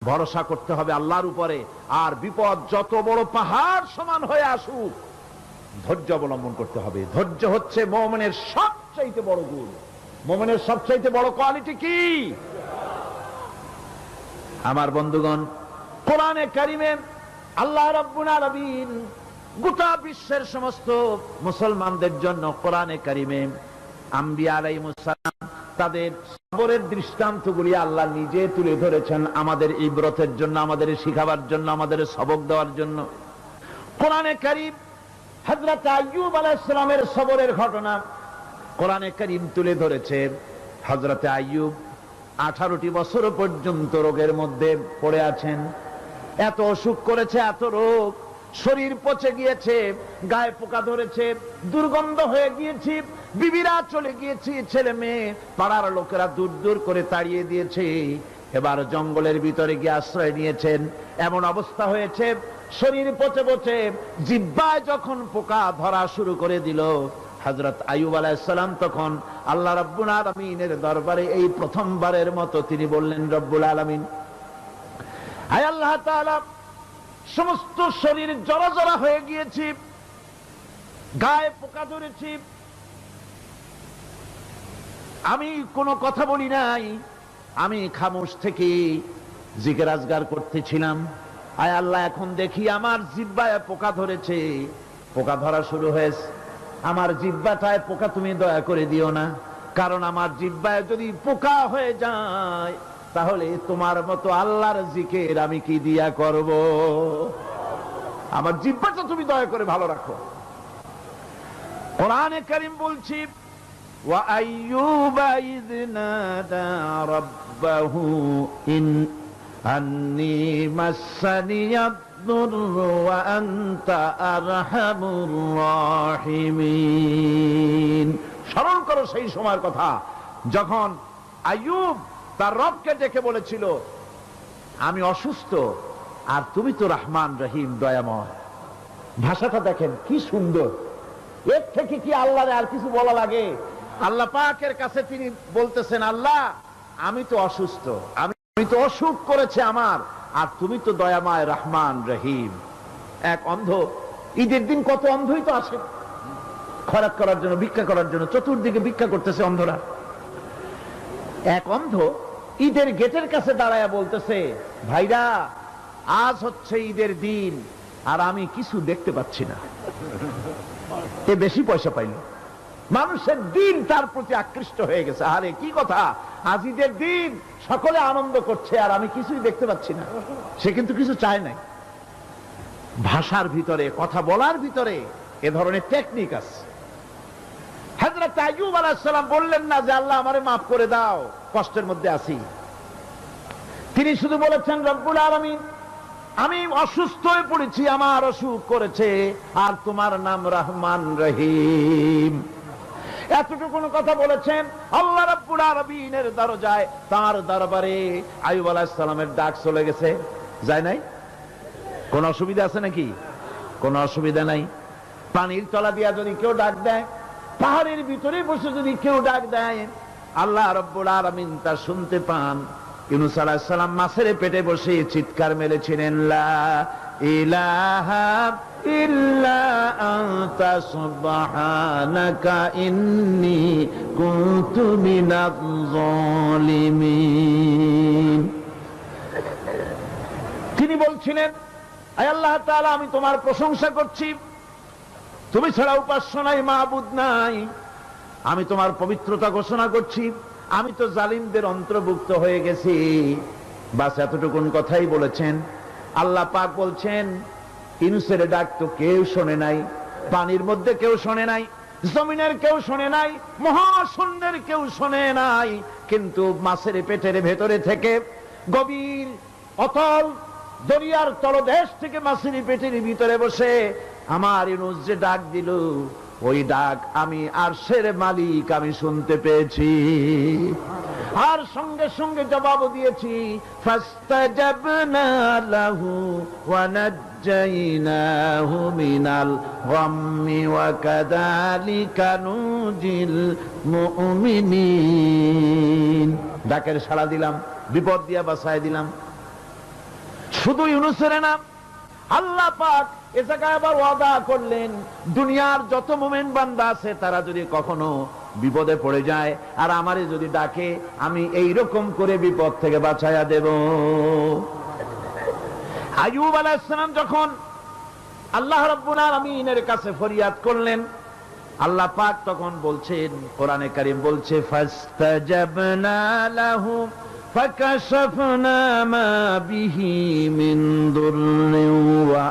ভরসা করতে হবে আল্লাহর উপরে। আর বিপদ যত বড় পাহাড় সমান হয়ে আসুক, ধৈর্য অবলম্বন করতে হবে। ধৈর্য হচ্ছে মুমিনের সবচাইতে বড় গুণ। মুমিনের সবচাইতে বড় কোয়ালিটি কি? আমার বন্ধুগণ, কোরআনে কারিমে আল্লাহ রাব্বুল আলামিন গোটা বিশ্বের সমস্ত মুসলমানদের জন্য কোরআনে কারিমে আম্বিয়া আলাইহিস সালাম তাদের সবরের দৃষ্টান্তগুলি আল্লাহ নিজে তুলে ধরেছেন আমাদের ইবরতের জন্য, আমাদের শিখাবার জন্য, আমাদের সবক দেওয়ার জন্য। কোরআনে কারীম হযরত আইয়ুব আলাইহিস সালামের সবরের ঘটনা কোরআনে কারীম তুলে ধরেছে। হযরত আইয়ুব 18টি বছর পর্যন্ত রোগের মধ্যে পড়ে আছেন। এত অসুখ করেছে, এত রোগ, শরীর পচে গিয়েছে, গায়ে পোকা ধরেছে, দুর্গন্ধ হয়ে গিয়েছে, বিবিরা চলে গিয়েছে, ছেলে মেয়ে পাড়ার লোকেরা দূর দূর করে তাড়িয়ে দিয়েছে। এবার জঙ্গলের ভিতরে গিয়ে আশ্রয় নিয়েছেন। এমন অবস্থা হয়েছে, শরীর পচে পচে জিহ্বায় যখন পোকা ধরা শুরু করে দিল, হযরত আইয়ুব আলাইহিস সালাম তখন আল্লাহ রাব্বুল আলামিনের দরবারে এই প্রথমবারের মতো তিনি বললেন, রব্বুল আলামিন, আয় আল্লাহ তাআলা, সমস্ত শরীর জড়জড়া হয়ে গিয়েছে, গায়ে পোকা ধরেছে, আমি কোনো কথা বলি নাই, আমি খামোশ থেকে জিকির আজগার করতেছিলাম। আয় আল্লাহ, এখন দেখি আমার জিহ্বায় পোকা ধরেছে, পোকা ধরা শুরু হয়েছে। আমার জিহ্বাটায় পোকা তুমি দয়া করে দিও না, কারণ আমার জিহ্বায় যদি পোকা হয়ে যায় তাহলে তোমার মতো আল্লাহর জিকির আমি কি দিয়া করব? আমার জিহ্বাটা তুমি দয়া করে ভালো রাখো। কোরআনে কারীম বলছি, ওয়া আইয়ুবা ইয নাদা রাব্বাহু ইন আন্নী মাসসানিয়াদ দুররু ওয়া আনতা আরহামুর রাহিমিন। স্মরণ করো সেই সময়ের কথা যখন আইয়ুব তার রবকে ডেকে বলেছিল, আমি অসুস্থ আর তুমি তো রহমান রহিম, দয়াময়। ভাষাটা দেখেন কি সুন্দর। এর থেকে কি আল্লাহর আর কিছু বলা লাগে? আল্লাহ পাকের কাছে তিনি বলতেছেন, আল্লাহ আমি তো অসুস্থ, আমি তো অসুখ করেছে আমার, আর তুমি তো দয়াময় রহমান রহিম। এক অন্ধ, ঈদের দিন কত অন্ধই তো আসে খয়রাত করার জন্য, ভিক্ষা করার জন্য, চতুর্দিকে ভিক্ষা করতেছে অন্ধরা। এক অন্ধ ঈদের গেটের কাছে দাঁড়ায়া বলতেছে, ভাইরা আজ হচ্ছে ঈদের দিন আর আমি কিছু দেখতে পাচ্ছি না। এ বেশি পয়সা পাইল, মানুষের দিন তার প্রতি আকৃষ্ট হয়ে গেছে। আরে কি কথা, আজ ঈদের দিন, সকলে আনন্দ করছে আর আমি কিছুই দেখতে পাচ্ছি না। সে কিন্তু কিছু চায় নাই। ভাষার ভিতরে, কথা বলার ভিতরে এ ধরনের টেকনিক আছে। হযরত আইয়ুব আলাইহিস সালাম বললেন না যে আল্লাহ আমারে মাফ করে দাও, কষ্টের মধ্যে আছি। তিনি শুধু বলেছেন, রব্বুল আলামিন, আমি অসুস্থ হয়ে পড়েছি, আমার অসুখ করেছে, আর তোমার নাম রহমান রহিম। এতটুকু কথা বলেছেন। আল্লাহ রাব্বুল আলামিনের দরজায়, তার দরবারে আইয়ুব আলাইহিস সালামের ডাক চলে গেছে। যায় নাই? কোন অসুবিধা আছে নাকি? কোন অসুবিধা নাই। পানির তলা দিয়া যদি কেউ ডাক দেয়, পাহাড়ের ভিতরে বসে যদি কেউ ডাক দেয়, আল্লাহ রাব্বুল আলামিন তা শুনতে পান। ইউনূস আলাইহিস সালাম মাছের পেটে বসে চিৎকার মেরেছিলেন, লা ইলাহা ইল্লা আনতা সুবহানাকা ইন্নী কুনতু মিনাজ জালিমিন। তিনি বলছিলেন, আয় আল্লাহ তাআলা, আমি তোমার প্রশংসা করছি, তুমি ছাড়া উপাস্য নাই, মাবুদ নাই। আমি তোমার পবিত্রতা ঘোষণা করছি, আমি তো জালিমদের অন্তর্ভুক্ত হয়ে গেছি। বাস এতটুকুন কথাই বলেছেন। আল্লাহ পাক বলছেন, ইউনূসের ডাক তো কেউ শোনে নাই, পানির মধ্যে কেউ শোনে নাই, জমিনের কেউ শোনে নাই, মহাশূন্যের কেউ শোনে নাই, কিন্তু মাছের পেটের ভেতরে থেকে, গভীর অতল দরিয়ার তলদেশ থেকে মাছের পেটের ভিতরে বসে আমার ইউনূস যে ডাক দিল, ওই ডাক আমি আরশের মালিক আমি শুনতে পেয়েছি, আর সঙ্গে সঙ্গে জবাব দিয়েছি। ফাস্তাজাবনা লাহু ওয়া নাজ্জাইনাহু মিনাল গাম্মি ওয়া কাযালিকা নুজিল মুমিনিন। ডাকের সাড়া দিলাম, বিপদ দিয়া বাঁচায় দিলাম। শুধু ইউনূসের নাম, আল্লাহ পাক এ জায়গায় আবার ওয়াদা করলেন, দুনিয়ার যত মুমিন বান্দা আছে তারা যদি কখনো বিপদে পড়ে যায় আর আমারে যদি ডাকে, আমি এই রকম করে বিপদ থেকে বাঁচায়া দেব। আইয়ুব আলাইহিস সালাম যখন আল্লাহ রাব্বুল আলামিনের কাছে ফরিয়াদ করলেন, আল্লাহ পাক তখন বলছেন, কোরআনে কারীম বলছে, ফাস্তাজাবনা লাহু ফাকাশাফনা মা বিহি মিন দুররিন ওয়া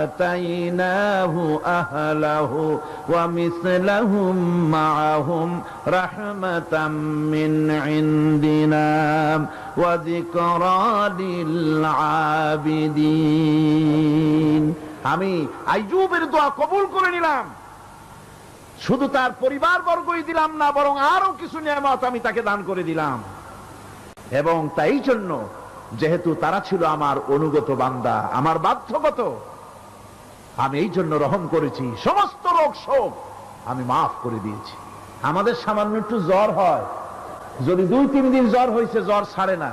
আতাইনাহু আহলাহু ওয়া মিসলাহুম মাআহুম রাহমাতাম মিন ইনদিনা ওয়া যিকরা লিল আবিদিন। আমি আইয়ুবের দোয়া কবুল করে নিলাম, শুধু তার পরিবার বর্গই দিলাম না, বরং আরো কিছু নিয়ামত আমি তাকে দান করে দিলাম। এবং তাই জন্য যেহেতু তারা ছিল আমার অনুগত বান্দা, আমার বাধ্যগত, আমি এই জন্য রহম করেছি, সমস্ত রোগ শোক আমি মাফ করে দিয়েছি। আমাদের সামান্য একটু জ্বর হয়, যদি 2-3 দিন জ্বর হয়েছে, জ্বর ছাড়ে না,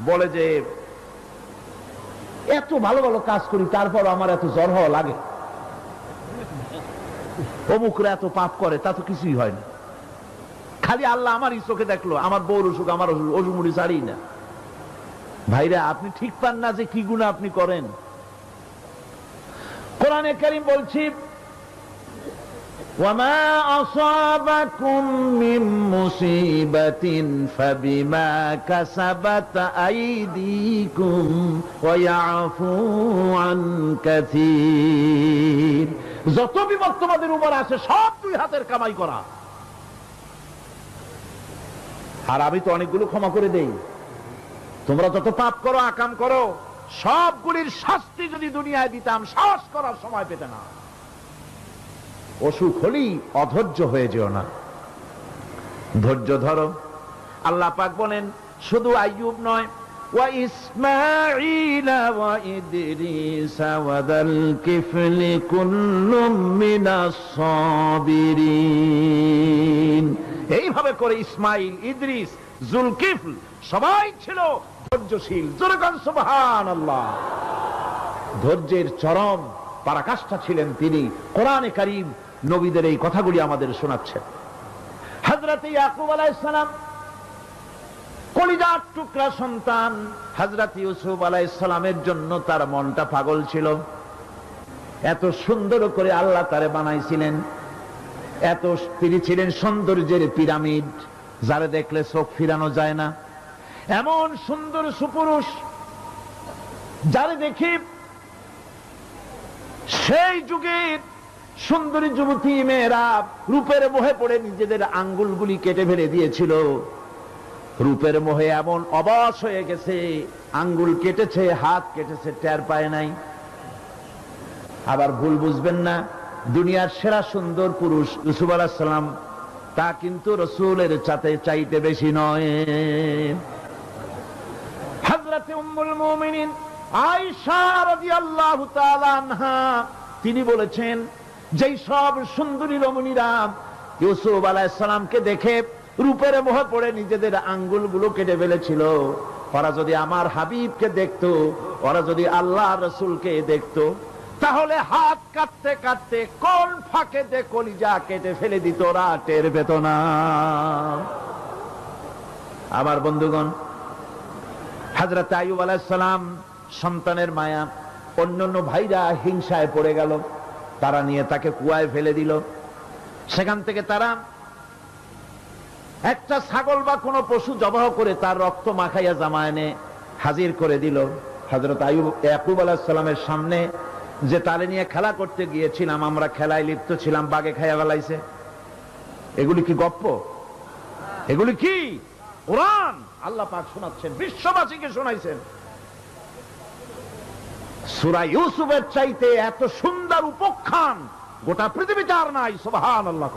বলে যে এত ভালো ভালো কাজ করি তারপর আমার এত জ্বর হওয়া লাগে, অমুকরা এত পাপ করে, তা তো কিছুই হয় না, খালি আল্লাহ আমার চোখে দেখলো, আমার বউর অসুখ, আমার অসুখ মুড়ি ছাড়ি না। ভাইরা, আপনি ঠিক পান না যে কি গুনাহ আপনি করেন। কোরআনে কারীম বলছি, ওয়ামা আসাবাকুম মিন মুসিবাতিন ফাবিমা কাসাবাত আইদিকুম ওয়া ইয়াফু আন কাসীর। যত বিপদ তোমাদের উপর আসে সব 2 হাতের কামাই করা। আর আমি তো অনেকগুলো ক্ষমা করে দেই। তোমরা যত পাপ করো, আকাম করো, সবগুলির শাস্তি যদি দুনিয়ায় দিতাম, সাহস করার সময় পেতে না। অসুখ হলেই অধৈর্য হয়ে যেও না, ধৈর্য ধরো। আল্লাহ পাক বলেন, শুধু আইয়ুব নয়, ওয়া ইসমাঈল ওয়া ইদরিস ওয়া যাল কিফলি কুল্লুম মিনাস সাবিরিন। এইভাবে করে ইসমাইল, ইদ্রিস, জুলকিফল সবাই ছিল ধৈর্যশীল। জোরে বলেন সুবহানাল্লাহ। ধৈর্যের চরম পরাকাষ্ঠা ছিলেন তিনি। কোরআনে কারীম নবীদের এই কথাগুলি আমাদের শোনাচ্ছেন। হযরত ইয়াকুব আলাইহিস সালাম, কলিজার টুকরা সন্তান হযরত ইউসুফ আলাইহিস সালামের জন্য তার মনটা পাগল ছিল। এত সুন্দর করে আল্লাহ তারে বানাইছিলেন, এত তিনি ছিলেন সৌন্দর্যের পিরামিড, যারে দেখলে চোখ ফিরানো যায় না, এমন সুন্দর সুপুরুষ, যারে দেখি সেই যুগের সুন্দরী যুবতী মেয়েরা রূপের মোহে পড়ে নিজেদের আঙ্গুলগুলি কেটে ফেলে দিয়েছিল। রূপের মোহে এমন অবশ হয়ে গেছে, আঙ্গুল কেটেছে, হাত কেটেছে, টের পায় নাই। আবার ভুল বুঝবেন না, দুনিয়ার সেরা সুন্দর পুরুষ ইউসুফ আলাইহিস সালাম, তা কিন্তু রাসূলের চাইতে বেশি নয়। হযরত উম্মুল মুমিনিন আয়েশা রাদিয়াল্লাহু তাআলা আনহা তিনি বলেছেন, যেই সব সুন্দরী রমণীরা ইউসুফ আলাইহিস সালামকে দেখে রূপের মোহে পড়ে নিজেদের আঙ্গুলগুলো কেটে ফেলেছিল, ওরা যদি আমার হাবিবকে দেখতো, ওরা যদি আল্লাহর রাসূলকে দেখতো, তাহলে হাত কাটতে কাটতে কোন ফাঁকেতে কলিজা কেটে ফেলে দিত, ওরা টের পেত না। আমার বন্ধুগণ, হযরত আইয়ুব আলাইহিস সালাম সন্তানের মায়া, অন্যান্য ভাইরা হিংসায় পড়ে গেল, তারা নিয়ে তাকে কুয়ায় ফেলে দিল। সেখান থেকে তারা একটা ছাগল বা কোনো পশু জবাহ করে তার রক্ত মাখাইয়া জামায়ানে হাজির করে দিল। হযরত ইয়াকুব আলাইহিস সালামের সামনে যে তালে নিয়ে খেলা করতে গিয়েছিলাম, আমরা খেলায় লিপ্ত ছিলাম, বাগে খাইয়া ফেলাইছে। এগুলি কি গপ্প? এগুলি কি কোরআন? আল্লাহ পাক শোনাচ্ছেন, বিশ্ববাসীকে শোনাইছেন। সূরা ইউসুফের চাইতে এত সুন্দর উপাখ্যান গোটা পৃথিবীতে আর নাই। সুবহানাল্লাহ।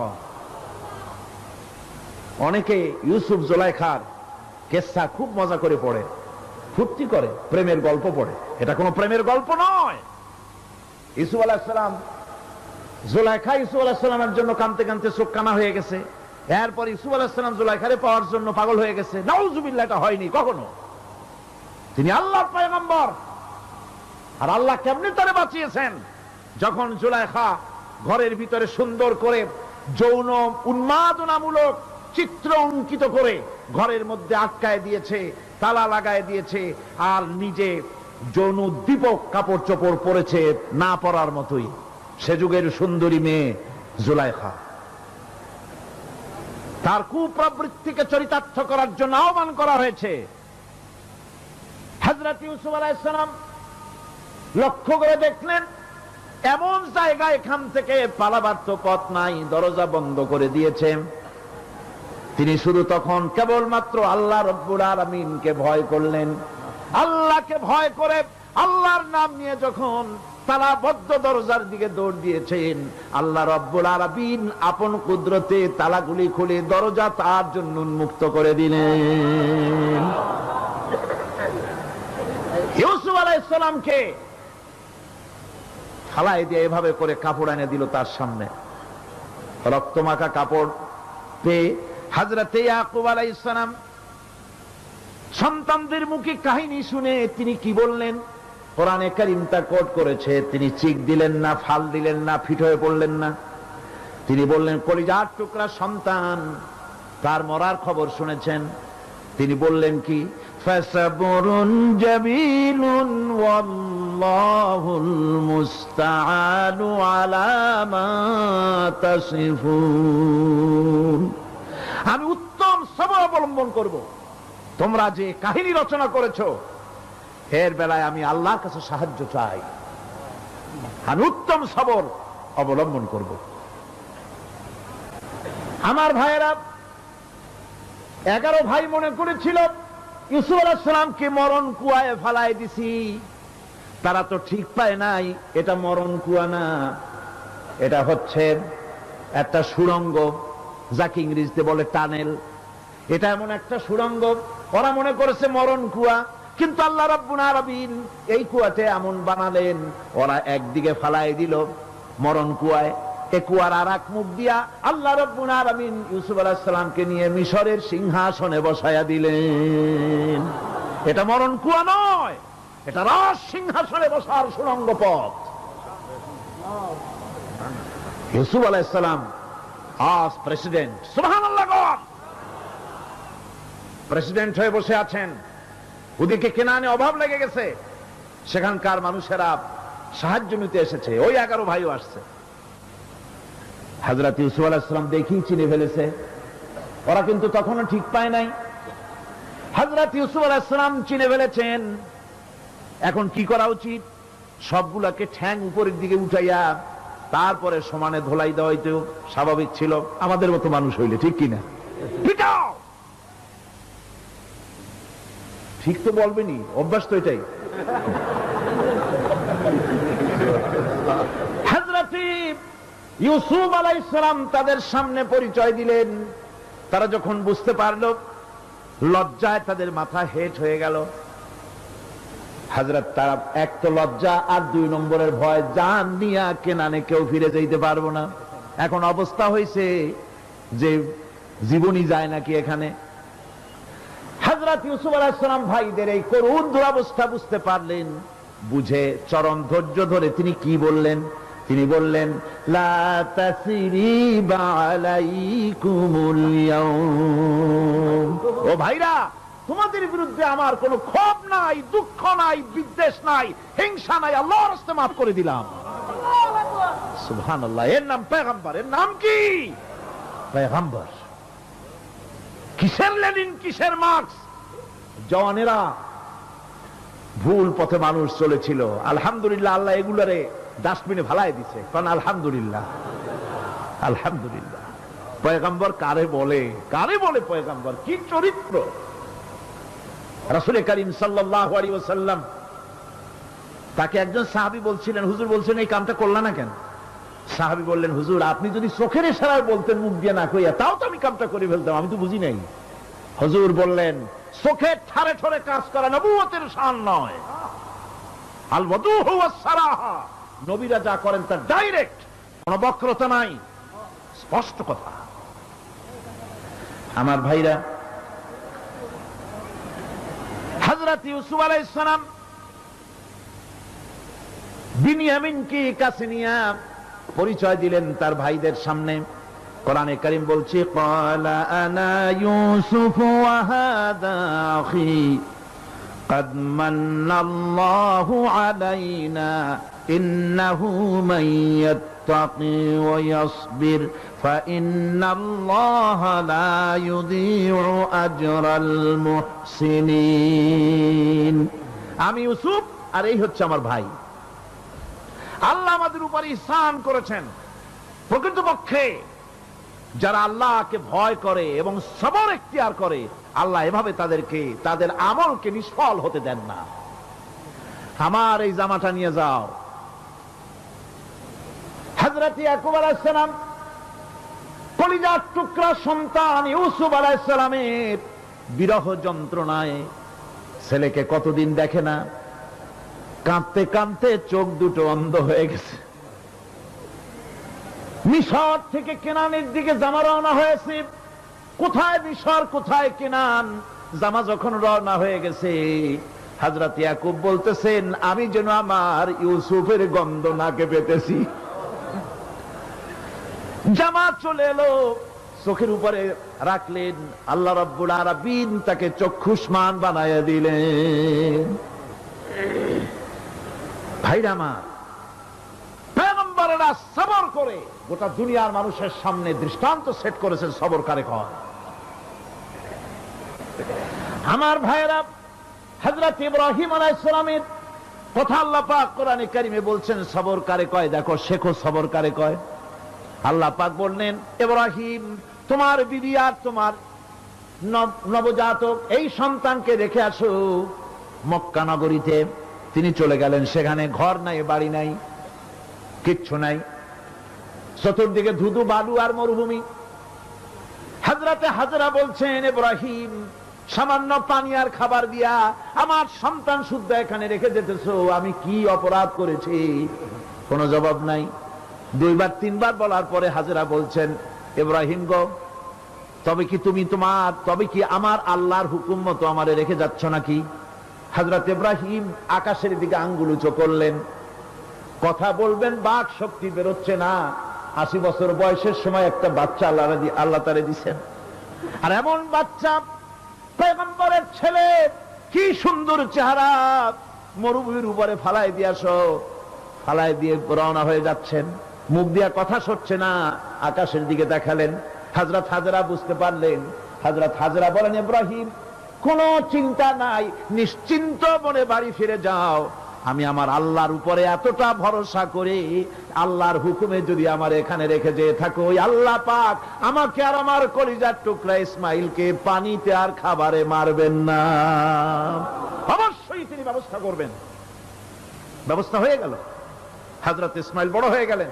অনেকে ইউসুফ জুলাইখার কেসা খুব মজা করে পড়ে, ফুর্তি করে, প্রেমের গল্প পড়ে। এটা কোনো প্রেমের গল্প নয়। ইউসুফ আলাইহিস সালাম, জুলাইখা ইউসুফ আলাইহিস সালামের জন্য কাঁদতে কাঁদতে চোখ কানা হয়ে গেছে। এরপর ইউসুফ আলাইহিস সালাম জুলাইখারে পাওয়ার জন্য পাগল হয়ে গেছে। নাউজুবিল্লাহ, এটা হয়নি কখনো। তিনি আল্লাহর পয়গম্বর, আর আল্লাহ কেমনি তারে বাঁচিয়েছেন, যখন জুলাইখা ঘরের ভিতরে সুন্দর করে যৌন উন্মাদনামূলক চিত্র অঙ্কিত করে ঘরের মধ্যে আটকায় দিয়েছে, তালা লাগায় দিয়েছে, আর নিজে যৌন উদ্দীপক কাপড় চোপড় পরেছে না পরার মতোই। সে যুগের সুন্দরী মেয়ে জুলাইখা। তার কুপ্রবৃত্তিকে চরিতার্থ করার জন্য আহ্বান করা হয়েছে। হযরত ইউসুফ আলাইহিস সালাম লক্ষ্য করে দেখলেন এমন জায়গা, এখান থেকে পালাবার তো পথ নাই, দরজা বন্ধ করে দিয়েছে। তিনি শুধু তখন কেবলমাত্র আল্লাহ রব্বুল আলামিনকে ভয় করলেন। আল্লাহকে ভয় করে আল্লাহর নাম নিয়ে যখন তালাবদ্ধ দরজার দিকে দৌড় দিয়েছেন, আল্লাহ রব্বুল আলামিন আপন কুদরতে তালাগুলি খুলে দরজা তার জন্য উন্মুক্ত করে দিলেন। ইউসুফ আলাইহিস সালামকে থালায় দিয়ে এভাবে করে কাপড় এনে দিল তার সামনে। রক্তমাখা কাপড় পেয়ে হযরত ইয়াকুব আলাইহিস সালাম সন্তানদের মুখে কাহিনী শুনে তিনি কি বললেন? কোরআনে কারীম তা কোট করেছে। তিনি চিক দিলেন না, ফাল দিলেন না, ফিট হয়ে পড়লেন না। তিনি বললেন, কলিজার টুকরা সন্তান তার মরার খবর শুনেছেন। তিনি বললেন কি? ফাসাবরুন জামিলুন ওয়াল্লাহুল মুস্তাআনু আলা মা তাসিফুন। আমি উত্তম সবর অবলম্বন করব। তোমরা যে কাহিনী রচনা করেছো এর বেলায় আমি আল্লাহর কাছে সাহায্য চাই। আমি উত্তম সবর অবলম্বন করব। আমার ভাইয়েরা, 11 ভাই মনে করেছিল ইউসুফ আলাইহিস সালামকে মরণ কুয়ায় ফালায় দিছি। তারা তো ঠিক পায় নাই এটা মরণ কুয়া না, এটা হচ্ছে একটা সুড়ঙ্গ, যাকে ইংরেজিতে বলে টানেল। এটা এমন একটা সুড়ঙ্গ, ওরা মনে করেছে মরণ কুয়া। কিন্তু আল্লাহ রাব্বুল আলামিন এই কুয়াতে এমন বানালেন, ওরা একদিকে ফালায় দিল মরণ কুয়ায়, এ কুয়ার আর এক মুখ দিয়া আল্লাহ রাব্বুল আলামিন ইউসুফ আলাইহিস সালামকে নিয়ে মিশরের সিংহাসনে বসায়া দিলেন। এটা মরণ কুয়া নয়, এটা রাজ সিংহাসনে বসার সুড়ঙ্গ পথ। ইউসুফ আলাইহিস সালাম আজ প্রেসিডেন্ট, সুবহানাল্লাহ, প্রেসিডেন্ট হয়ে বসে আছেন। ওদিকে কেনানে অভাব লেগে গেছে, সেখানকার মানুষেরা সাহায্য নিতে এসেছে। ওই 11 ভাইও আসছে। হযরত ইউসুফ আলাইহিস সালাম দেখেই চিনে ফেলেছে। ওরা কিন্তু তখনও ঠিক পায় নাই। হযরত ইউসুফ আলাইহিস সালাম চিনে ফেলেছেন। এখন কি করা উচিত? সবগুলাকে ঠ্যাং উপরের দিকে উঠাইয়া তারপরে সমানে ধোলাই দেওয়াই তো স্বাভাবিক ছিল, আমাদের মতো মানুষ হইলে, ঠিক কিনা? পিটাও, ঠিক তো বলবেনি, অভ্যাস তো এটাই। হযরত ইউসুফ আলাইহিস সালাম তাদের সামনে পরিচয় দিলেন। তারা যখন বুঝতে পারলো, লজ্জায় তাদের মাথা হেট হয়ে গেল। হযরত, তারা এক তো লজ্জা, আর 2 নম্বরের ভয়, জান নিয়া কেনানে কেউ ফিরে যাইতে পারবো না। এখন অবস্থা হয়েছে যে জীবনই যায় নাকি এখানে। হযরত ইউসুফ আলাইহিস সালাম ভাইদের এই করুণ দুরবস্থা বুঝতে পারলেন। বুঝে চরম ধৈর্য ধরে তিনি কি বললেন? তিনি বললেন, লা তাসরিবা আলাইকুমুল ইয়াউম। ও ভাইরা, তোমাদের বিরুদ্ধে আমার কোনো ক্ষোভ নাই, দুঃখ নাই, বিদ্বেষ নাই, হিংসা নাই, আল্লাহর রাস্তে মাফ করে দিলাম। সুবহানাল্লাহ। এর নাম পয়গম্বর। এর নাম কি? পয়গম্বর। কিসের লেনিন, কিসের মার্কস? জওয়ানেরা, ভুল পথে মানুষ চলেছিল, আলহামদুলিল্লাহ আল্লাহ এগুলারে ডাস্টবিনে ফালাই দিছে। কারণ আলহামদুলিল্লাহ, আলহামদুলিল্লাহ। পয়গম্বর কারে বলে? কারে বলে পয়গম্বর? কি চরিত্র! রাসূল করিম সাল্লাল্লাহু আলাইহি ওয়াসাল্লাম তাকে একজন সাহাবী বলছিলেন, হুজুর বলছেন এই কামটা করলা না কেন? সাহাবী বললেন, হুজুর আপনি যদি চোখের ইশারায় বলতেন মুখ দিয়ে না কইয়া, তাও তো আমি কামটা করে ফেলতাম, আমি তো বুঝি নাই। হুজুর বললেন, চোখের ঠারে ঠারে কাজ করা নবুয়তের শান নয়। আল ওয়াদুহু ওয়াস সারাহা, নবীরা যা করেন তা ডাইরেক্ট, কোনো বক্রতা নাই, স্পষ্ট কথা। আমার ভাইরা, হযরত ইউসুফ আলাইহিস সালাম বিনিয়ামিনকে কাছে নিয়ে পরিচয় দিলেন তার ভাইদের সামনে। কোরআনে কারীম বলছে, ক্বালা আনা ইউসুফ ওয়া হাদা আখি قد من الله علينا إنه من يتقي ويصبر فإن الله لا يضيع أجر المحسنين। আমি ইউসুফ আর এই হচ্ছে আমার ভাই। আল্লাহ আমাদের উপর ইহসান করেছেন। প্রকৃতপক্ষে যারা আল্লাহকে ভয় করে এবং সবর ইখতিয়ার করে, আল্লাহ এভাবে তাদেরকে তাদের আমলকে নিষ্ফল হতে দেন না। আমার এই জামাটা নিয়ে যাও। হযরত ইয়াকুব আলাইহিস সালাম কলিজার টুকরা সন্তান ইউসুফ আলাইহিস সালামের বিরহ যন্ত্রণায় ছেলেকে কতদিন দেখে না, কাঁদতে কাঁদতে চোখ দুটো অন্ধ হয়ে গেছে। মিশর থেকে কেনানের দিকে জামা রওনা হয়েছে। কোথায় মিশর, কোথায় কেনান? জামা যখন রওনা হয়ে গেছে, হযরত ইয়াকুব বলতেছেন, আমি যেন আমার ইউসুফের গন্ধ নাকে পেতেছি। জামা চলে এলো, চোখের উপরে রাখলেন, আল্লাহ রাব্বুল আলামিন তাকে চক্ষুষ্মান বানায়া দিলেন। ভাইরা আমার, পয়গম্বরেরা সবর করে গোটা দুনিয়ার মানুষের সামনে দৃষ্টান্ত সেট করেছেন সবর কারে কয়। আমার ভাইরা, হযরত ইব্রাহিম আলাইহিস সালামের কথা আল্লাহ পাক কোরআনে কারিমে বলছেন সবর কারে কয়। দেখো, শেখো সবর কারে কয়। আল্লাহ পাক বললেন, ইব্রাহিম তোমার বিবি আর তোমার নবজাতক এই সন্তানকে রেখে আসো মক্কা নগরীতে। তিনি চলে গেলেন। সেখানে ঘর নাই, বাড়ি নাই, কিচ্ছু নাই, চতুর্দিকে ধুধু বালু আর মরুভূমি। হযরতে হাজরা বলছেন, ইব্রাহিম সামান্য পানি আর খাবার দিয়া আমার সন্তান শুদ্ধ এখানে রেখে যেতেছো, আমি কি অপরাধ করেছি? কোনো জবাব নাই। দুইবার তিনবার বলার পরে হাজরা বলছেন, ইব্রাহিম গো, তবে কি আমার আল্লাহর হুকুম মতো আমারে রেখে যাচ্ছ নাকি? হযরত ইব্রাহিম আকাশের দিকে আঙ্গুল উঁচু করলেন। কথা বলবেন, বাক শক্তি বেরোচ্ছে না। 80 বছর বয়সের সময় একটা বাচ্চা আল্লাহ তারে দিচ্ছেন। আর এমন বাচ্চা, পয়গম্বরের ছেলে, কি সুন্দর চেহারা, মরুভূমির উপরে ফালাই দিয়ে রওনা হয়ে যাচ্ছেন। মুখ দিয়া কথা সরছে না, আকাশের দিকে দেখালেন। হযরত হাজরা বুঝতে পারলেন। হযরত হাজরা বলেন, ইব্রাহিম কোনো চিন্তা নাই, নিশ্চিন্ত মনে বাড়ি ফিরে যাও। আমি আমার আল্লাহর উপরে এতটা ভরসা করে আল্লাহর হুকুমে যদি আমার এখানে রেখে যেয়ে থাকো, ওই আল্লাহ পাক আমাকে আর আমার কলিজার টুকরা ইসমাইলকে পানিতে আর খাবারে মারবেন না, অবশ্যই তিনি ব্যবস্থা করবেন। ব্যবস্থা হয়ে গেল। হযরত ইসমাইল বড় হয়ে গেলেন।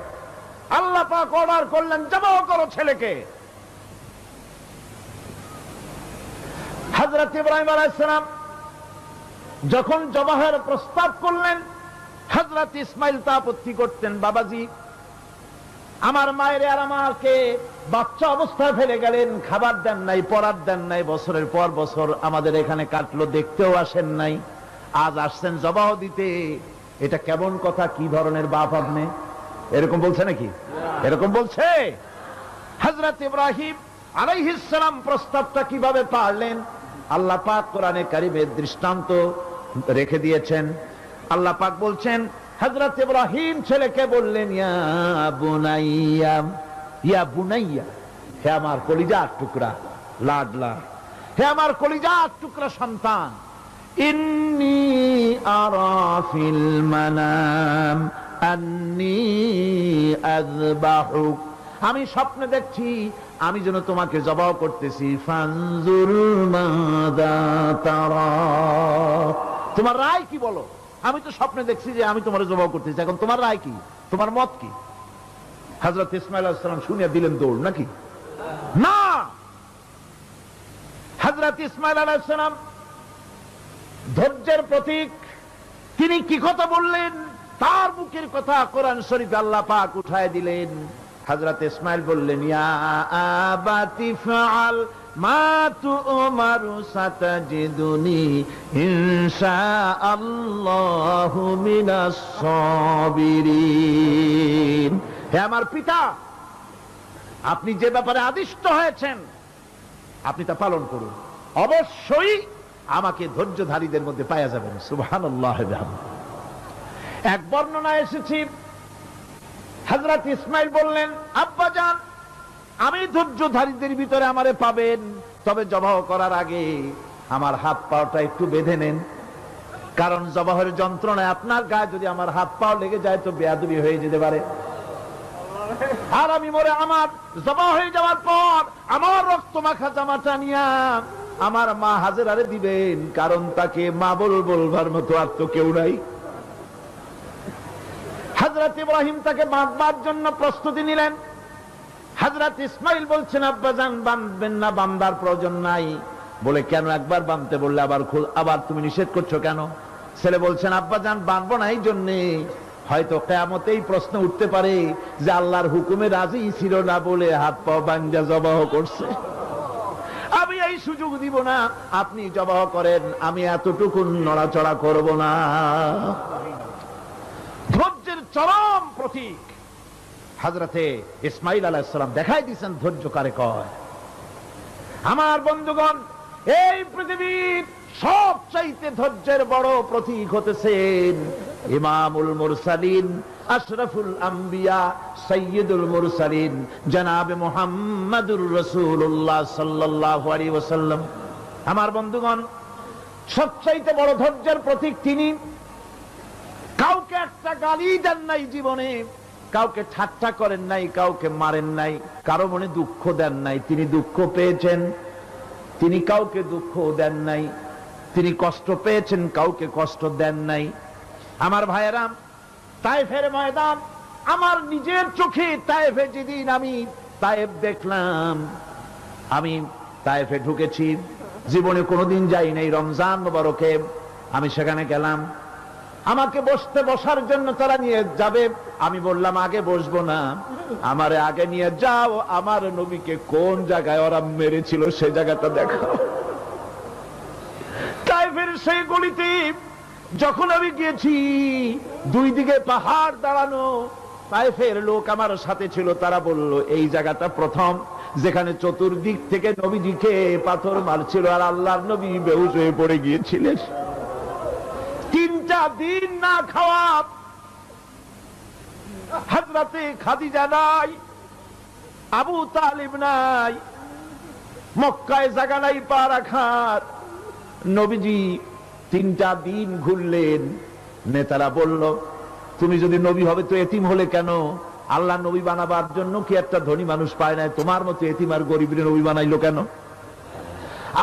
আল্লাহ পাক অর্ডার করলেন, জবাহ করো ছেলেকে। হযরত ইব্রাহিম আলাইহিস সালাম যখন জবাহের প্রস্তাব করলেন, হযরত ইসমাইল তা আপত্তি করতেন, বাবাজি আমার মায়ের আর আমাকে বাচ্চা অবস্থায় ফেলে গেলেন, খাবার দেন নাই, পরার দেন নাই, বছরের পর বছর আমাদের এখানে কাটলো, দেখতেও আসেন নাই, আজ আসছেন জবাহ দিতে। এটা কেমন কথা? কি ধরনের বাপ আপনি? এরকম বলছে নাকি? এরকম বলছে? হযরত ইব্রাহিম আলাইহিস সালাম প্রস্তাবটা কিভাবে পারলেন? আল্লাহ পাক কোরআনে কারিমের দৃষ্টান্ত রেখে দিয়েছেন। আল্লাহ পাক বলছেন, হযরত ইব্রাহিম ছেলেকে বললেন, ইয়া বুনাইয়া, হে আমার কলিজার টুকরা লাডলা, হে আমার কলিজার টুকরা সন্তান, ইন্নী আরা ফিল মানাম আন্নী আযবাহুক, আমি স্বপ্নে দেখছি আমি যেন তোমাকে জবাহ করতেছি। ফানজুর মাযা তারা, তোমার রায় কি বলো? আমি তো স্বপ্নে দেখছি যে আমি তোমার জবাহ করতেছি, এখন তোমার রায় কি, তোমার মত কি? হযরত ইসমাঈল আলাইহিস সালাম শুনিয়া দিলেন দৌড়, নাকি না? হযরত ইসমাঈল আলাইহিস সালাম ধৈর্যের প্রতীক। তিনি কি কথা বললেন? তার মুখের কথা কোরআন শরীফে আল্লাহ পাক উঠায় দিলেন। হযরত ইসমাঈল বললেন, ইয়া আবাতি ফাআল মা তু'মারু সাতাজিদুনি ইনশাআল্লাহু মিনাস সাবিরিন। হে আমার পিতা, আপনি যে ব্যাপারে আদিষ্ট হয়েছেন আপনি তা পালন করুন, অবশ্যই আমাকে ধৈর্যধারীদের মধ্যে পাওয়া যাবেন। সুবহানাল্লাহ। এক বর্ণনায় এসেছি, হযরত ইসমাইল বললেন, আব্বাজান আমি ধৈর্যধারীদের ভিতরে আমারে পাবেন, তবে জবাহ করার আগে আমার হাত পাটা একটু বেঁধে নেন, কারণ জবাহের যন্ত্রণায় আপনার গায়ে যদি আমার হাত পাও লেগে যায় তো বেয়াদবি হয়ে যেতে পারে। আর আমি মরে আমার জবাহ হয়ে যাওয়ার পর আমার রক্ত মাখা জামাটা নিয়া আমার মা হাজেরারে দিবেন, কারণ তাকে মা বলবার মতো আর তো কেউ নাই। হযরত ইব্রাহিম তাকে বাঁধবার জন্য প্রস্তুতি নিলেন। হযরত ইসমাইল বলছেন, আব্বাজান বাঁধবেন না, বাঁধার প্রয়োজন নাই। বলে কেন? একবার বাঁধতে বললে আবার তুমি নিষেধ করছো কেন? ছেলে বলছেন, আব্বাজান বাঁধবো না এই জন্যে, হয়তো কিয়ামতেই প্রশ্ন উঠতে পারে যে আল্লাহর হুকুমে রাজি ছিল না বলে হাত পা বাঙ্গা জবাহ করছে। আমি এই সুযোগ দিব না, আপনি জবাহ করেন, আমি এতটুকু নড়াচড়া করব না। ধৈর্যের চরম প্রতীক হযরতে ইসমাইল আলাইহিস সালাম দেখাই দিয়েছেন ধৈর্য কারে কয়। আমার বন্ধুগণ, এই পৃথিবীর সবচাইতে ধৈর্যের বড় প্রতীক হতেছেন ইমামুল মুরসালিন, আশরাফুল আম্বিয়া, সাইয়্যিদুল মুরসালিন, জনাবে মুহাম্মাদুর রাসূলুল্লাহ সাল্লাল্লাহু আলাইহি ওয়াসাল্লাম। আমার বন্ধুগণ, সবচাইতে বড় ধৈর্যের প্রতীক তিনি। কাউকে একটা গালি দেন নাই জীবনে, কাউকে ঠাট্টা করেন নাই, কাউকে মারেন নাই, কারো মনে দুঃখ দেন নাই। তিনি দুঃখ পেয়েছেন, তিনি কাউকে দুঃখ দেন নাই। তিনি কষ্ট পেয়েছেন, কাউকে কষ্ট দেন নাই। আমার ভাইয়েরা, তায়েফের ময়দান, আমার নিজের চোখে তায়েফে যেদিন আমি তায়েফ দেখলাম, আমি তায়েফে ঢুকেছি, জীবনে কোনোদিন যাই নাই। রমজান মোবারকে আমি সেখানে গেলাম, আমাকে বসার জন্য তারা নিয়ে যাবে। আমি বললাম আগে বসবো না, আমারে আগে নিয়ে যাও, আমার নবীকে কোন জায়গায় ওরা মেরেছিল সেই জায়গাটা দেখাও। তায়েফের সেই গলিতে যখন আমি গিয়েছি, দুই দিকে পাহাড় দাঁড়ানো, তায়েফের লোক আমার সাথে ছিল, তারা বলল এই জায়গাটা প্রথম যেখানে চতুর্দিক থেকে নবীজিকে পাথর মারছিল আর আল্লাহর নবী বেহুশ হয়ে পড়ে গিয়েছিলেন। 3টা দিন না খাওয়া, হযরতে খাদিজা নাই, আবু তালিব নাই, মক্কায় জায়গা নাই পা রাখার। নবীজি 3টা দিন ঘুরলেন। নেতারা বলল, তুমি যদি নবী হবে তো এতিম হলে কেন? আল্লাহ নবী বানাবার জন্য কি একটা ধনী মানুষ পায় নাই? তোমার মতো এতিম আর গরিবের নবী বানাইলো কেন?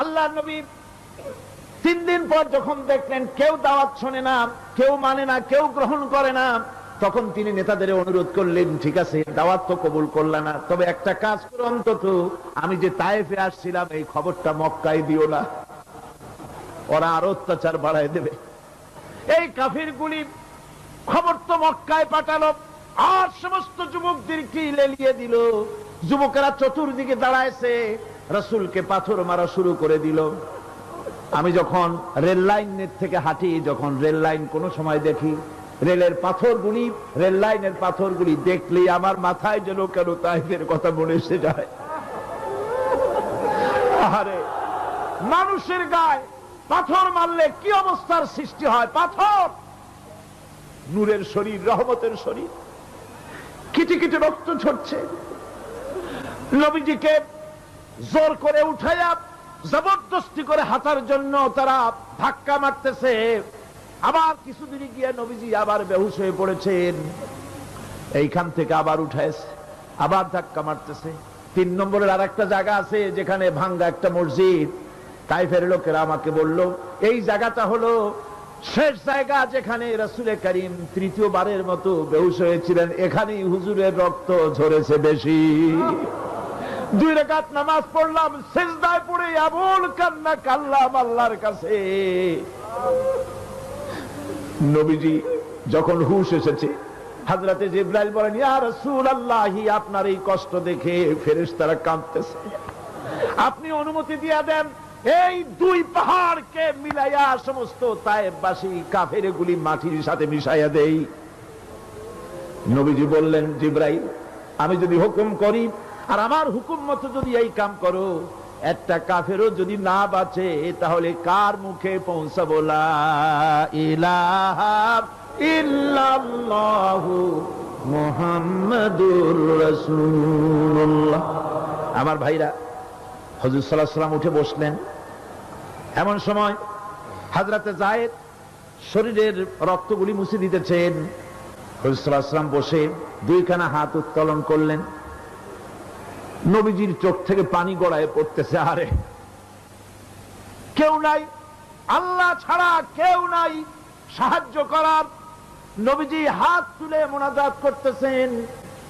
আল্লাহ নবী 3 দিন পর যখন দেখলেন কেউ দাওয়াত শোনে না, কেউ মানে না, কেউ গ্রহণ করে না, তখন তিনি নেতাদের অনুরোধ করলেন, ঠিক আছে দাওয়াত তো কবুল করল না, তবে একটা কাজ করো, অন্তত আমি যে তায়েফে আসছিলাম এই খবরটা মক্কায় দিও না, ওরা আরো অত্যাচার বাড়ায় দেবে। এই কাফিরগুলি খবর তো মক্কায় পাঠালো, আর সমস্ত যুবকদেরকে লেলিয়ে দিল। যুবকেরা চতুর্দিকে দাঁড়াইছে, রাসূলকে পাথর মারা শুরু করে দিল। আমি যখন রেল লাইনের থেকে হাঁটি, যখন রেল লাইন কোনো সময় দেখি, রেলের পাথরগুলি, রেল লাইনের পাথরগুলি দেখলেই আমার মাথায় যেন কেন তায়েফের কথা মনে এসে যায়। আরে মানুষের গায়ে পাথর মারলে কি অবস্থার সৃষ্টি হয়? পাথর নূরের শরীর, রহমতের শরীর, কিটি কিটি রক্ত ঝরছে। নবীজিকে জোর করে উঠাইয়া জবরদস্তি করে হাঁটার জন্য তারা ধাক্কা মারতেছে। আবার কিছুদিন গিয়ে নবীজি আবার বেহুশ হয়ে পড়েছেন, এইখান থেকে আবার উঠাইছে, আবার ধাক্কা মারতেছে। 3 নম্বরের আর একটা জায়গা আছে যেখানে ভাঙ্গা একটা মসজিদ। তায়েফের লোকেরা আমাকে বলল এই জায়গাটা হলো শেষ জায়গা যেখানে রাসূল করিম 3য়বারের মতো বেহুশ হয়েছিলেন, এখানেই হুজুরের রক্ত ঝরেছে বেশি। 2 রাকাত নামাজ পড়লাম, সিজদায় পড়ে আবুল কান্না কাল্লাম আল্লাহর কাছে। নবীজি যখন হুশ এসেছে, হযরতে জিবরাইল বলেন, ইয়া রাসূলুল্লাহ, আপনার এই কষ্ট দেখে ফেরেশতারা কাঁদতেছে। আপনি অনুমতি দিয়ে দেন এই দুই পাহাড়কে মিলাইয়া সমস্ত তায়েফবাসী কাফেরগুলি মাটির সাথে মিশাইয়া দেই। নবীজি বললেন, জিবরাইল, আমি যদি হুকুম করি আর আমার হুকুম মতো যদি এই কাম করো, একটা কাফেরও যদি না বাঁচে তাহলে কার মুখে পৌঁছাবো লা ইলাহা ইল্লাল্লাহু মুহাম্মাদুর রাসূলুল্লাহ। আমার ভাইরা, হুজুর সাল্লাল্লাহু আলাইহি ওয়াসাল্লাম উঠে বসলেন। এমন সময় হযরতে যায়েদ শরীরের রক্তগুলি মুছে দিতেছেন। হুজুর সাল্লাল্লাহু আলাইহি ওয়াসাল্লাম বসে দুইখানা হাত উত্তোলন করলেন। নবীজির চোখ থেকে পানি গড়ায় পড়তেছে। আরে কেউ নাই, আল্লাহ ছাড়া কেউ নাই সাহায্য করার। নবীজি হাত তুলে মোনাজাত করতেছেন,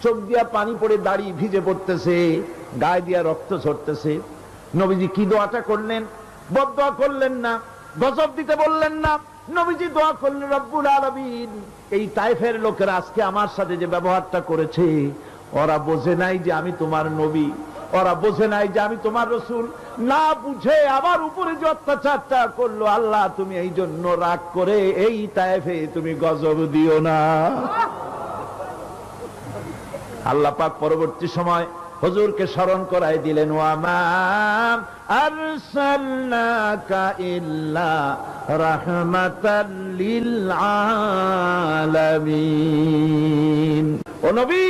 চোখ দিয়া পানি পড়ে দাড়ি ভিজে পড়তেছে, গায়ে দিয়া রক্ত ঝরতেছে। নবীজি কি দোয়াটা করলেন? বদদোয়া করলেন না, গজব দিতে বললেন না। নবীজি দোয়া করলেন, রব্বুল আলামিন, এই তায়েফের লোকেরা আজকে আমার সাথে যে ব্যবহারটা করেছে, ওরা বোঝে নাই যে আমি তোমার নবী, ওরা বোঝে নাই যে আমি তোমার রাসূল, না বুঝে আমার উপরে যে অত্যাচারটা করলো, আল্লাহ তুমি এই জন্য রাগ করে এই তায়েফে তুমি গজব দিও না। আল্লাহ পাক পরবর্তী সময় হুজুরকে স্মরণ করাই দিলেন, ওয়া মা আরসালনাকা ইল্লা রাহমাতাল লিল আলামিন। ও নবী,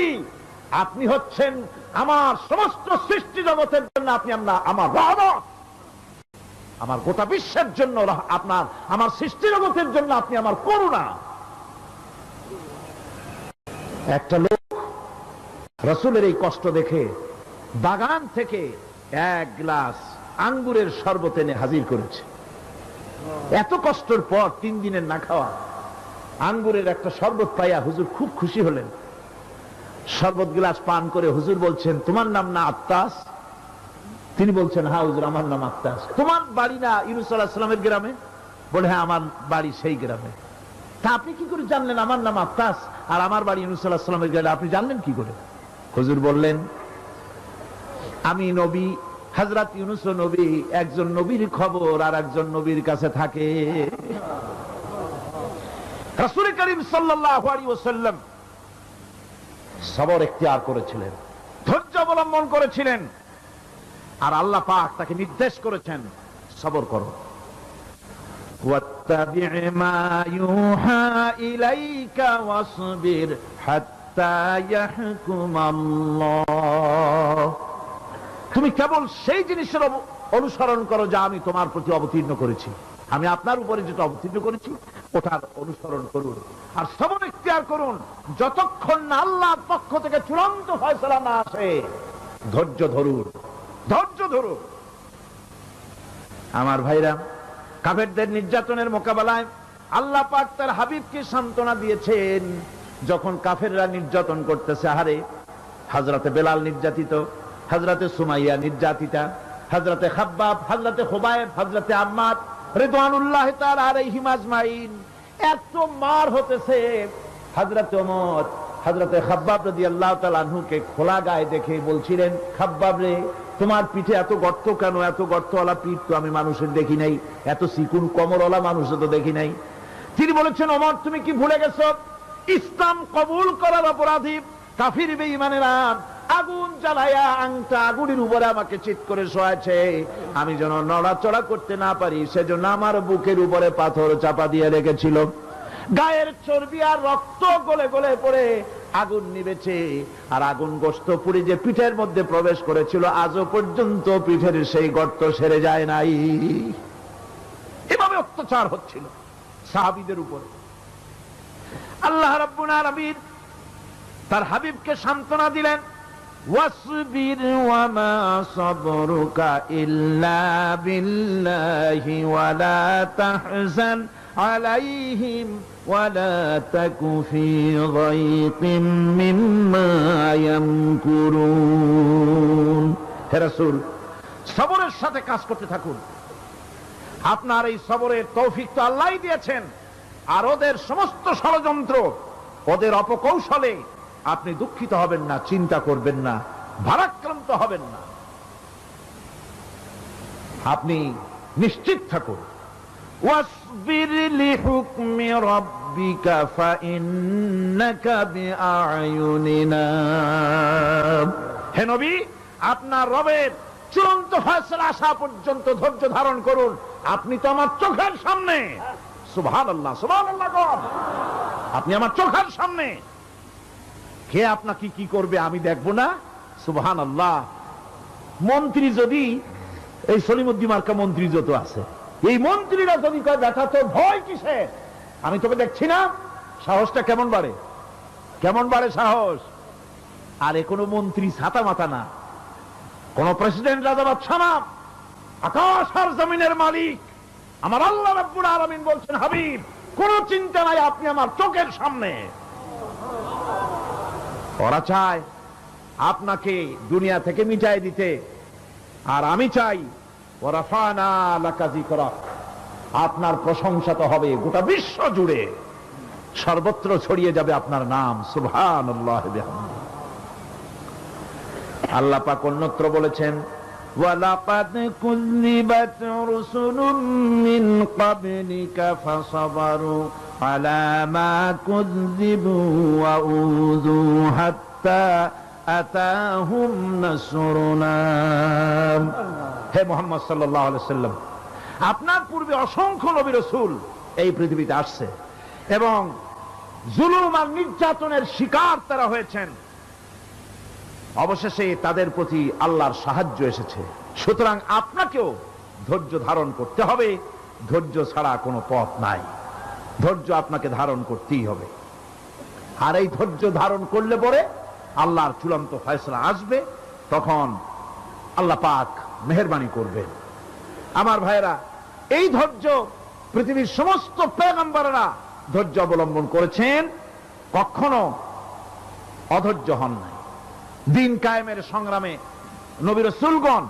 আপনি হচ্ছেন আমার সমস্ত সৃষ্টি জগতের জন্য আপনি আমার রহমত, আমার গোটা বিশ্বের জন্য আপনার, আমার সৃষ্টি জগতের জন্য আপনি আমার করুণা। একটা লোক রাসূলের এই কষ্ট দেখে বাগান থেকে এক গ্লাস আঙ্গুরের শরবত এনে হাজির করেছে। এত কষ্টের পর 3 দিনের না খাওয়া আঙ্গুরের একটা শরবত পাইয়া হুজুর খুব খুশি হলেন। শরবত গ্লাস পান করে হুজুর বলছেন, তোমার নাম না আত্তাস? তিনি বলছেন, হ্যাঁ হুজুর, আমার নাম আত্তাস। তোমার বাড়ি না ইউনূস আলাইহিস সালামের গ্রামে? বলে, হ্যাঁ আমার বাড়ি সেই গ্রামে। তা আপনি কি করে জানলেন আমার নাম আত্তাস আর আমার বাড়ি ইউনূস আলাইহিস সালামের গ্রামে? আপনি জানলেন কি করে? হুজুর বললেন, আমি নবী, হযরত ইউনূস নবী, একজন নবীর খবর আর একজন নবীর কাছে থাকে। রাসূল করিম সাল্লাল্লাহু আলাইহি ওয়াসাল্লাম সবর ইখতিয়ার করেছিলেন, ধৈর্য অবলম্বন করেছিলেন, আর আল্লাহ পাক তাকে নির্দেশ করেছেন, সবর করো। ওয়াত্তাবি' মা ইউহা ইলাইকা ওয়াসবির হাত্তা ইয়াহকুমাল্লাহ। তুমি কেবল সেই জিনিসের অনুসরণ করো যা আমি তোমার প্রতি অবতীর্ণ করেছি। আমি আপনার উপরে যেটা অবতীর্ণ করেছি ওটার অনুসরণ করুন, আর সবর ইখতিয়ার করুন যতক্ষণ না আল্লাহর পক্ষ থেকে চূড়ান্ত ফয়সালা না আসে। ধৈর্য ধরুন, ধৈর্য ধরুন। আমার ভাইরা, কাফেরদের নির্যাতনের মোকাবেলায় আল্লাহ পাক তার হাবিবকে সান্ত্বনা দিয়েছেন। যখন কাফেররা নির্যাতন করতেছে, হারে হযরতে বেলাল নির্যাতিত, হযরতে সুমাইয়া নির্যাতিতা, হযরতে খাব্বাব, হযরতে খুবাইব, হযরতে আম্মার রিদওয়ানুল্লাহি তাআলা আলাইহিম আজমাইন, এত মার হতেছে। হযরতে ওমর হযরতে খাব্বাব রাদিয়াল্লাহু তাআলা আনহুকে খোলা গায়ে দেখে বলছিলেন, খাব্বাব রে, তোমার পিঠে এত গর্ত কেন? এত গর্তওয়ালা পিঠ তো আমি মানুষের দেখি নাই, এত চিকুন কোমরওয়ালা মানুষও তো দেখি নাই। তিনি বলেছেন, ওমর তুমি কি ভুলে গেছো? ইসলাম কবুল করার অপরাধী কাফির বেঈমানেরা আগুন জ্বালায়া আংটা আগুনের উপরে আমাকে চিৎ করে শোয়াছে। আমি যেন নড়াচড়া করতে না পারি সেজন্য আমার বুকের উপরে পাথর চাপা দিয়ে রেখেছিল। গায়ের চর্বি আর রক্ত গলে গলে পড়ে আগুন নিবেছে, আর আগুন গোশত পুড়ে যে পিঠের মধ্যে প্রবেশ করেছিল আজও পর্যন্ত পিঠের সেই গর্ত সেরে যায় নাই। এভাবে অত্যাচার হচ্ছিল সাহাবীদের উপরে। আল্লাহ রাব্বুল আলামিন তার হাবিবকে সান্ত্বনা দিলেন, ওয়াসবির ওয়া মা সাবরুকা ইল্লা বিল্লাহি ওয়া লা তাহজান আলাইহিম ওয়া লা তাকু ফি যায়কিম মিম্মা ইয়ামকুরুন। হে রাসূল, সবরের সাথে কাজ করতে থাকুন। আপনার এই সবরের তৌফিক তো আল্লাহই দিয়েছেন, আর ওদের সমস্ত ষড়যন্ত্র, ওদের অপকৌশলে আপনি দুঃখিত হবেন না, চিন্তা করবেন না, ভারাক্রান্ত হবেন না। আপনি নিশ্চিত থাকুন। ওয়াসবির লিহুকমি রাব্বিকা ফাইন্নাকা বিআয়ুনিনা। হে নবী, আপনার রবের চূড়ান্ত ফয়সালা আসা পর্যন্ত ধৈর্য ধারণ করুন। আপনি তো আমার চোখের সামনে। সুবহানাল্লাহ, সুবহানাল্লাহ। আপনি আমার চোখের সামনে। কে আপনাকে কি করবে আমি দেখব না? সুবহানাল্লাহ। মন্ত্রী যদি, এই সলিমুদ্দিন মার্কা মন্ত্রী যত আছে, এই মন্ত্রীরা যদি কয় দেখা তো ভয় কিসে, আমি তোকে দেখছি না, সাহসটা কেমন বাড়ে, কেমন বাড়ে সাহস। আর এ কোনো মন্ত্রী ছাতা মাথা না, কোন প্রেসিডেন্ট রাজা বাদশা না, আকাশ আর জমিনের মালিক আমার আল্লাহ রাব্বুল আলামিন বলছেন, হাবিব কোন চিন্তা নাই, আপনি আমার চোখের সামনে। ওরা চায় আপনাকে দুনিয়া থেকে মিটাই দিতে, আর আমি চাই ওয়ারাফানা লাকা যিকরাক, আপনার প্রশংসা তো হবে গোটা বিশ্ব জুড়ে, সর্বত্র ছড়িয়ে যাবে আপনার নাম। সুবহানাল্লাহ বিহামদিহি। আল্লাহ পাক অন্যত্র বলেছেন, ওয়ালাকাদ কুযযিবাত রুসুলুম মিন ক্বাবলিকা ফাসাবারু আলা মা কুযযিবু ওয়া উযু হাত্তা আতাহুম নাসরুনা। হে মুহাম্মদ সাল্লাল্লাহু আলাইহি ওয়াসাল্লাম, আপনার পূর্বে অসংখ্য নবী রাসূল এই পৃথিবীতে আসছে এবং জুলুম আর নির্যাতনের শিকার তারা হয়েছেন। অবশেষে তাদের প্রতি আল্লাহর সাহায্য এসেছে। সুতরাং আপনাকেও ধৈর্য ধারণ করতে হবে। ধৈর্য ছাড়া কোনো পথ নাই। ধৈর্য আপনাকে ধারণ করতেই হবে। আর এই ধৈর্য ধারণ করলে পরে আল্লাহর চূড়ান্ত ফয়সালা আসবে, তখন আল্লাহ পাক মেহেরবানি করবেন। আমার ভাইরা, এই ধৈর্য পৃথিবীর সমস্ত পয়গম্বররা ধৈর্য অবলম্বন করেছেন, কখনো অধৈর্য হন নাই। দিন কায়েমের সংগ্রামে নবী রাসূলগণ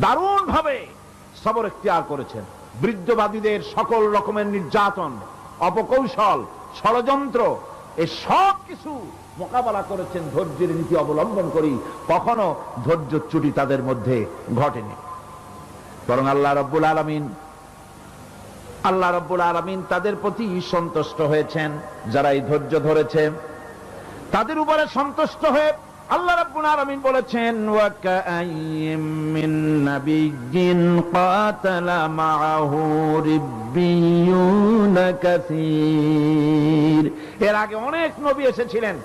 দারুণ ভাবে সবর ইখতিয়ার করেছেন। বৃদ্ধবাদীদের সকল রকমের নির্যাতন, অপকৌশল, ষড়যন্ত্র, এই সব কিছু মোকাবেলা করেছেন ধৈর্যের নীতি অবলম্বন করি। কখনো ধৈর্যচ্যুতি তাদের মধ্যে ঘটেনি, বরং আল্লাহ রাব্বুল আলামিন তাদের প্রতি সন্তুষ্ট হয়েছেন। যারা এই ধৈর্য ধরেছে তাদের উপরে সন্তুষ্ট হয়ে আল্লাহ রাব্বুল আলামিন বলেছেন, ওয়া কাআইয়্যিম মিন নাবিয়্যিন কাতালা মাআহু রিব্বিয়ুন কাসীর। এর আগে অনেক নবী এসেছিলেন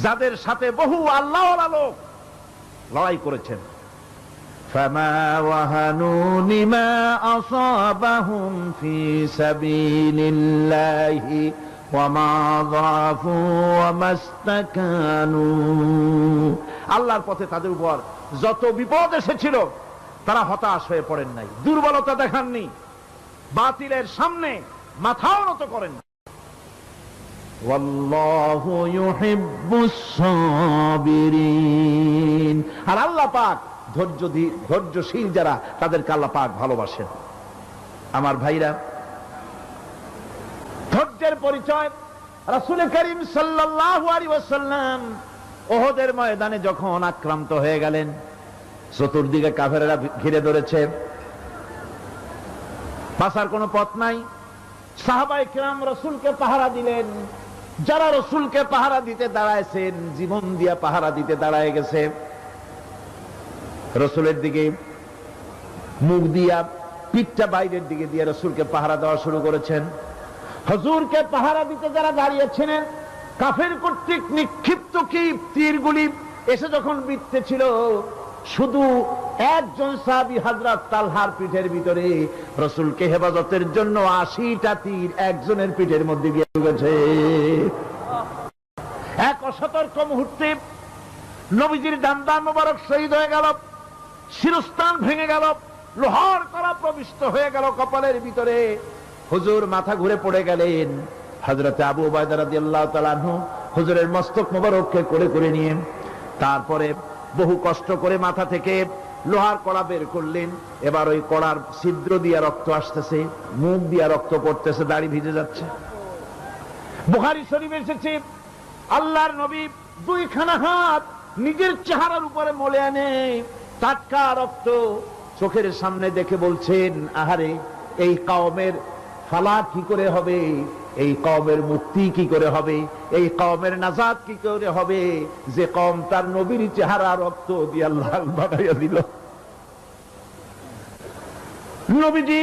যাদের সাথে বহু আল্লাহওয়ালা লোক লড়াই করেছেন। ফামা ওয়াহানু লিমা আসাবাহুম ফি সাবিলিল্লাহি ওয়ামা যাফু ওয়ামা ইসতাকানু। আল্লাহর পথে তাদের উপর যত বিপদ এসেছিল তারা হতাশ হয়ে পড়েন নাই, দুর্বলতা দেখাননি, বাতিলের সামনে মাথাও নত করেন। ওয়াল্লাহু ইউহিব্বুস সাবিরিন। আর আল্লাহ পাক ধৈর্যশীল যারা, তাদেরকে আল্লাহ পাক ভালোবাসেন। আমার ভাইরা, ধৈর্যের পরিচয় রাসূল করিম সাল্লাল্লাহু আলাইহি ওয়াসাল্লাম উহুদের ময়দানে যখন আক্রান্ত হয়ে গেলেন, চতুর্দিকে কাফেররা ঘিরে ধরেছে, বাঁচার কোনো পথ নাই। সাহাবায়ে কেরাম রাসূলকে পাহারা দিলেন। যারা রাসূলকে পাহারা দিতে দাঁড়ায়ছেন, জীবন দিয়া পাহারা দিতে দাঁড়ায় গেছে, রাসূলের দিকে মুখ দিয়া, পিঠটা বাইরের দিকে দিয়ে রাসূলকে পাহারা দেওয়া শুরু করেছেন। হুজুরকে পাহারা দিতে যারা দাঁড়িয়েছিলেন, কাফের কর্তৃক নিক্ষিপ্ত কি তীরগুলি এসে যখন বিঁধতেছিল, শুধু একজন সাহাবী হযরত তালহার পিঠের ভিতরে রাসূলকে হেফাজতের জন্য 80টা তীর একজনের পিঠের মধ্যে গিয়ে ঢুকেছে। এক অসতর্ক মুহূর্তে নবীজির দান্দান মোবারক শহীদ হয়ে গেল, শিরস্থান ভেঙে গেল, লোহার কড়া প্রবিষ্ট হয়ে গেল কপালের ভিতরে। হুজুর মাথা ঘুরে পড়ে গেলেন। হযরত আবু উবাইদা রাদিয়াল্লাহু তাআলা আনহু হুজুরের মস্তক মোবারককে কোলে করে নিয়ে তারপরে বহু কষ্ট করে মাথা থেকে লোহার কড়া বের করলেন। এবার ওই কড়ার ছিদ্র দিয়ে রক্ত আসতেছে, মুখ দিয়ে রক্ত পড়তেছে, দাড়ি ভিজে যাচ্ছে। বুখারী শরীফে এসেছে, আল্লাহর নবী দুইখানা হাত নিজের চেহারার উপরে মলে আনে, টাটকা রক্ত চোখের সামনে দেখে বলছেন, আহারে এই কওমের ফালাহ কি করে হবে, এই কওমের মুক্তি কি করে হবে, এই কওমের নাজাত কি করে হবে, যে কওম তার নবীর চেহারা রক্ত দিয়ে লাল বানাইয়া দিল। নবীজি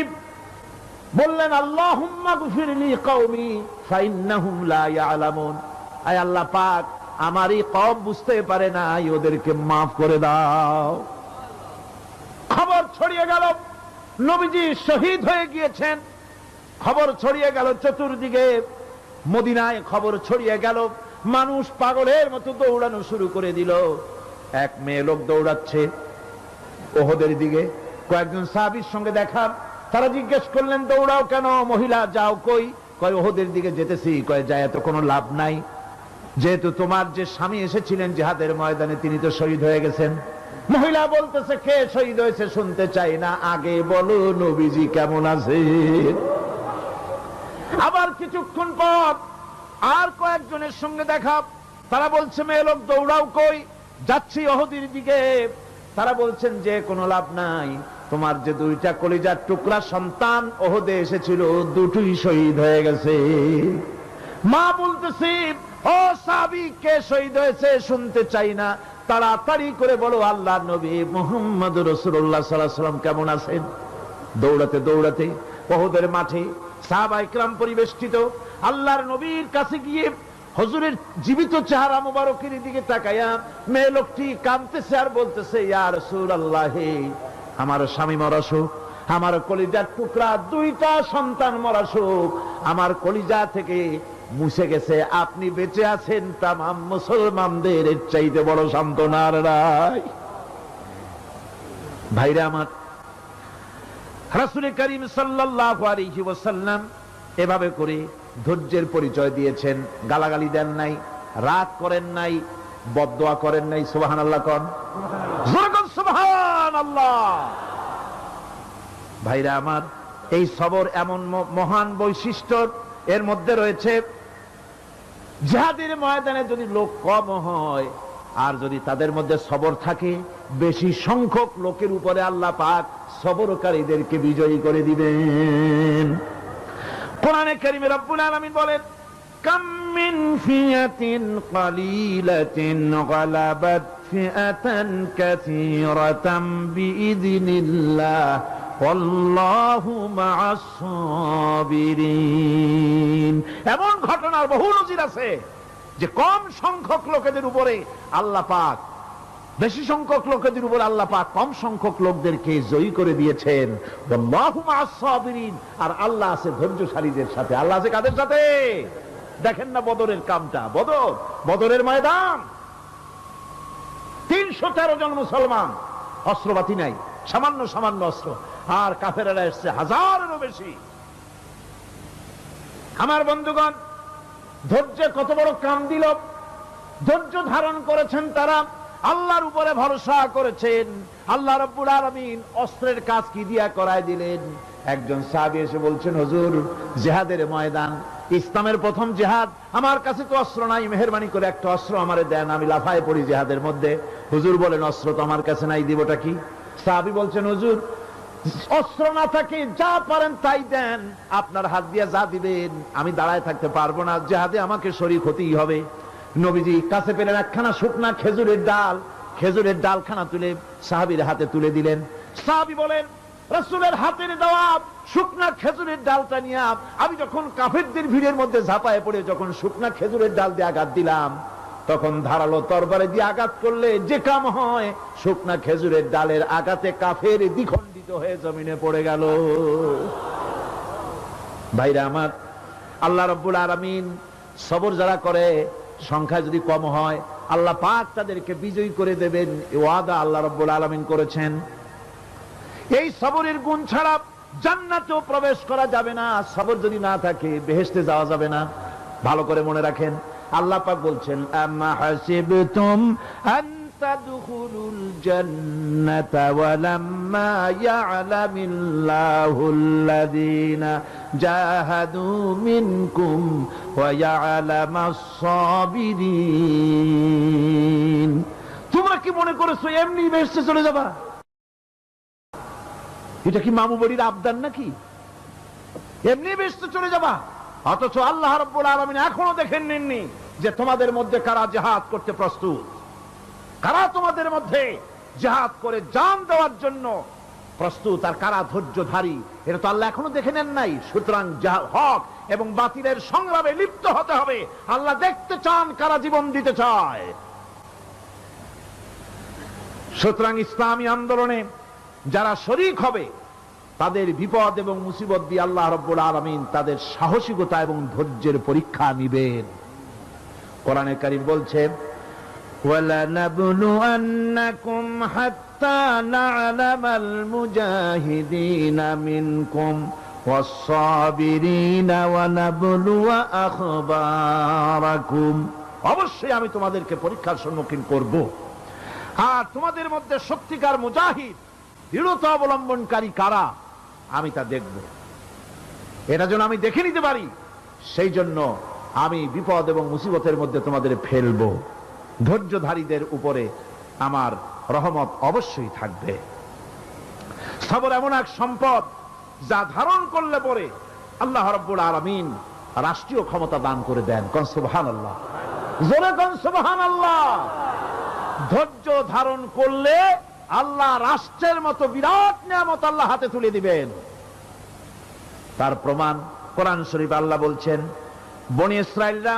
বললেন, আল্লাহুম্মা গফিরলি কওমি ফাইন্নাহুম লা ইয়ালামুন, আয় আল্লাহ পাক, আমার এই কওম বুঝতে পারে না, ওদেরকে মাফ করে দাও। খবর ছড়িয়ে গেল নবীজি শহীদ হয়ে গিয়েছেন। খবর ছড়িয়ে গেল চতুর্দিকে, মদিনায় খবর ছড়িয়ে গেল, মানুষ পাগলের মতো দৌড়ানো শুরু করে দিল। এক মেয়ে লোক দৌড়াচ্ছে ওহদের দিকে, কয়েকজন সাহাবীর সঙ্গে দেখা, তারা জিজ্ঞেস করলেন, দৌড়াও কেন মহিলা, যাও কই? কয় ওহদের দিকে যেতেছি। কয় যায় তো কোনো লাভ নাই, যেহেতু তোমার যে স্বামী এসেছিলেন জিহাদের ময়দানে তিনি তো শহীদ হয়ে গেছেন। মহিলা বলতেছে, কে শহীদ হয়েছে শুনতে চাই না, আগে বলো নবীজি কেমন আছে। আবার কিছুক্ষণ পর আর কয়েকজনের সঙ্গে দেখা, তারা বলছে, মেয়ে লোক দৌড়াও কই? যাচ্ছি ওহদের দিকে। তারা বলছেন যে কোনো লাভ নাই, তোমার যে দুইটা কলিজার টুকরা সন্তান ওহদে এসেছিল দুটোই শহীদ হয়ে গেছে। মা বলতেছি, ও সাহাবী, কে শহীদ হয়েছে শুনতে চাই না, তাড়াতাড়ি করে বলো আল্লাহর নবী মুহাম্মদ রাসূলুল্লাহ সাল্লাল্লাহু আলাইহি ওয়াসাল্লাম কেমন আছেন। দৌড়াতে দৌড়াতে ওহদের মাঠে সাহাবায়ে কেরাম পরিবেষ্টিত, আল্লাহর নবীর কাছে গিয়ে হুজুরের জীবিত চেহারা মুবারকের দিকে তাকায়া মেয়ে লোকটি কাঁদতেছে আর বলতেছে, ইয়া রাসূলুল্লাহ, আমার স্বামী মরা শোক, আমার কলিজার টুকরা দুইটা সন্তান মরা শোক, আমার কলিজা থেকে মুছে গেছে, আপনি বেঁচে আছেন, তামাম মুসলমানদের এর চাইতে বড় সান্ত্বনার নাই। ভাইরা আমার, রাসূল করিম সাল্লাল্লাহু আলাইহি ওয়াসাল্লাম এভাবে করে ধৈর্যের পরিচয় দিয়েছেন। গালাগালি দেন নাই, রাগ করেন নাই, বদদোয়া করেন নাই। সুবহানাল্লাহ কোন, সুবহানাল্লাহ। ভাইরা আমার, এই সবর এমন মহান বৈশিষ্ট্য এর মধ্যে রয়েছে, জিহাদের ময়দানে যদি লোক কম হয় আর যদি তাদের মধ্যে সবর থাকে, বেশি সংখ্যক লোকের উপরে আল্লাহ পাক সবরকারীদেরকে বিজয়ী করে দিবেন। কোরআনে কারীমে রব্বুল আলামিন বলেন, কাম মিন ফিয়াতিন কালিলাতিন গালাবাত ফিআতান কাসীরাতাম বিইযনিল্লাহ ওয়াল্লাহু মা'আস সাবিরিন। এমন ঘটনার বহু নজির আছে যে কম সংখ্যক লোকেদের উপরে আল্লাহ পাক, বেশি সংখ্যক লোকেদের উপর আল্লাহ পাক কম সংখ্যক লোকদেরকে জয়ী করে দিয়েছেন। ওয়াল্লাহু মা'আস সাবিরিন, আর আল্লাহ আছে ধৈর্যশালীদের সাথে। আল্লাহ আছে কাদের সাথে? দেখেন না বদরের কামটা, বদরের ময়দান, 313 জন মুসলমান, অস্ত্রপাতি নাই, সামান্য সামান্য অস্ত্র, আর কাফেরেরা এসছে হাজারেরও বেশি। আমার বন্ধুগণ, ধৈর্য কত বড় কাম দিল, ধৈর্য ধারণ করেছেন তারা, আল্লাহর উপরে ভরসা করেছেন। আল্লাহ রাব্বুল আলামিন অস্ত্রের কাজ কি দিয়া করায় দিলেন। একজন সাহাবী এসে বলছেন, হুজুর, জিহাদের ময়দান, ইসলামের প্রথম জিহাদ, আমার কাছে তো অস্ত্র নাই, মেহেরবানি করে একটা অস্ত্র আমারে দেন, আমি লাফায় পড়ি জিহাদের মধ্যে। হুজুর বলেন, অস্ত্র তো আমার কাছে নাই, দিবটা কি? সাহাবী বলছেন, হুজুর, অস্ত্র না থাকে যা পারেন তাই দেন, আপনার হাত দিয়ে যা দিবেন আমি দাঁড়ায় থাকতে পারবো না, জিহাদে আমাকে শরীক হতেই হবে। নবীজি কাছে পেলেন একখানা শুকনা খেজুরের ডাল, খেজুরের ডালখানা তুলে সাহাবীর হাতে তুলে দিলেন। সাহাবী বলেন, রাসূলের হাতের দেওয়া শুকনা খেজুরের ডালটা নিয়ে আমি যখন কাফেরদের ভিড়ের মধ্যে ঝাঁপায় পড়ে যখন শুকনা খেজুরের ডাল দিয়ে আঘাত দিলাম, তখন ধারালো তরবারি দিয়ে আঘাত করলে যে কাম হয়, শুকনা খেজুরের ডালের আঘাতে কাফের দ্বিখণ্ডিত হয়ে জমিনে পড়ে গেল। ভাইরা আমার, আল্লাহ রাব্বুল আলামিন সবর যারা করে, সংখ্যা যদি কম হয়, আল্লাহ পাক তাদেরকে বিজয়ী করে দেবেন, এই ওয়াদা আল্লাহ রাব্বুল আলামিন করেছেন। এই সবরের গুণ ছাড়া জান্নাতেও প্রবেশ করা যাবে না। সবর যদি না থাকে বেহেশতে যাওয়া যাবে না। ভালো করে মনে রাখেন, আল্লাহ পাক বলছেন, আম্মা হাসিবতুম আন তাদখুলুল জান্নাতা ওয়া লাম্মা ইয়া'লামিল্লাহুল্লাযীনা জাহাদু মিনকুম ওয়া ইয়া'লামাস সাবিরিন। তোমরা কি মনে করেছো এমনি বেহেশতে চলে যাবা? এটা কি মামু বাড়ির আবদার নাকি? এমনি বেহেশতে চলে যাবা। অথচ আল্লাহ রাব্বুল আলামিন এখনো দেখেন নেননি যে তোমাদের মধ্যে কারা জিহাদ করতে প্রস্তুত, কারা তোমাদের মধ্যে জিহাদ করে জান দেওয়ার জন্য প্রস্তুত, আর কারা ধৈর্যধারী, এটা তো আল্লাহ এখনো দেখে নেন নাই। সুতরাং হক এবং বাতিলের সংগ্রামে লিপ্ত হতে হবে। আল্লাহ দেখতে চান কারা জীবন দিতে চায়। সুতরাং ইসলামী আন্দোলনে যারা শরীক হবে তাদের বিপদ এবং মুসিবত দিয়ে আল্লাহ রাব্বুল আলামিন তাদের সাহসিকতা এবং ধৈর্যের পরীক্ষা নিবেন। কোরআনে কারীম বলছে, وَلَنَبْلُوَنَّكُمْ حَتَّى نَعْلَمَ الْمُجَاهِدِينَ مِنكُمْ وَالصَّابِرِينَ وَنَبْلُوَ أَخْبَارَكُمْ। অবশ্যই আমি তোমাদেরকে পরীক্ষার সম্মুখীন করব, আর তোমাদের মধ্যে সত্যিকার মুজাহিদ, দৃঢ়তা অবলম্বনকারী কারা আমি তা দেখব। এটা যেন আমি দেখে নিতে পারি, সেই জন্য আমি বিপদ এবং মুসিবতের মধ্যে তোমাদের ফেলবো। ধৈর্যধারীদের উপরে আমার রহমত অবশ্যই থাকবে। সবর এমন এক সম্পদ যা ধারণ করলে পরে আল্লাহ রাব্বুল আলামিন রাষ্ট্রীয় ক্ষমতা দান করে দেন। কোন সুবহানাল্লাহ, জোরে কোন সুবহানাল্লাহ। ধৈর্য ধারণ করলে আল্লাহ রাষ্ট্রের মতো বিরাট নিয়ামত আল্লাহ হাতে তুলে দিবেন। তার প্রমাণ কোরআন শরীফ আল্লাহ বলছেন, বনি ইসরাইলরা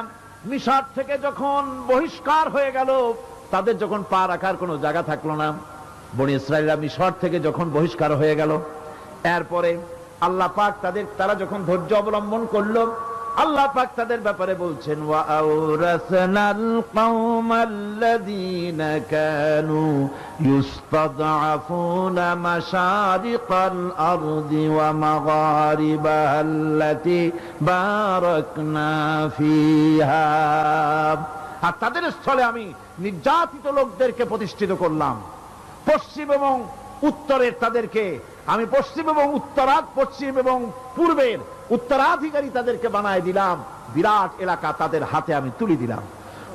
মিশর থেকে যখন বহিষ্কার হয়ে গেল, তাদের যখন পা রাখার কোনো জায়গা থাকলো না, বনি ইসরাইলরা মিশর থেকে যখন বহিষ্কার হয়ে গেল, এরপরে আল্লাহ পাক তারা যখন ধৈর্য অবলম্বন করলো, আল্লাহ পাক তাদের ব্যাপারে বলছেন, ওয়া আওরাসনাল কওমাল্লাযীনা কানু ইস্তাদআফুনা মাশারিকাল আরদি ওয়া মাগারিবাহা আল্লাতী বারাকনা ফিহা। আর তাদের স্থলে আমি নির্যাতিত লোকদেরকে প্রতিষ্ঠিত করলাম। পশ্চিম এবং উত্তরের তাদেরকে আমি পশ্চিম এবং পূর্বের উত্তরাধিকারী তাদেরকে বানায় দিলাম। বিরাট এলাকা তাদের হাতে আমি তুলে দিলাম।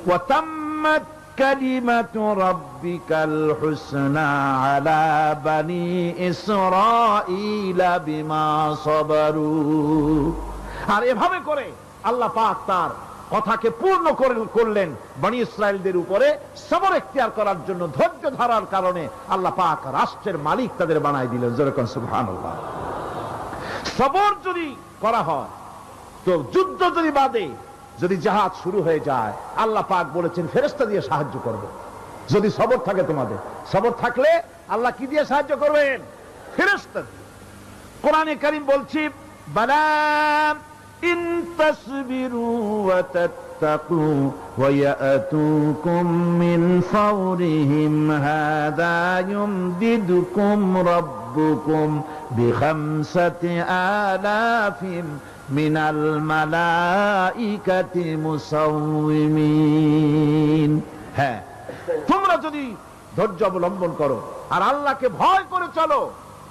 ওয়া তাম্মাত কালিমাতু রাব্বিকাল হুসনা আলা বানি ইসরাঈলা বিমা সাবারু। আর এভাবে করে আল্লাহ পাক তার কথাকে পূর্ণ করলেন বনি ইসরাইলদের উপরে। সবর এখতিয়ার করার জন্য, ধৈর্য ধরার কারণে আল্লাহ পাক রাষ্ট্রের মালিক তাদের বানায় দিলেন। জোরে কোন সুবহানাল্লাহ। সবর যদি করা হয়, তো যুদ্ধ যদি বাদে, যদি জিহাদ শুরু হয়ে যায়, আল্লাহ পাক বলেছেন ফেরেশতা দিয়ে সাহায্য করবে। যদি সবর থাকে তোমাদের, সবর থাকলে আল্লাহ কি দিয়ে সাহায্য করবেন? ফেরেশতা দিয়ে। কোরআনে কারীম বলছি, বালা ইন তাসবিরু ওয়া তাত্তাকু ওয়া ইয়াতুকুম মিন ফাওরিহিম হাদা ইউমদিদুকুম রাব্বুকুম বিখামসাতি আলাফিন মিনাল মালাইকাতি মুসাউমিন। হ্যাঁ, তোমরা যদি ধৈর্য অবলম্বন করো আর আল্লাহকে ভয় করে চলো,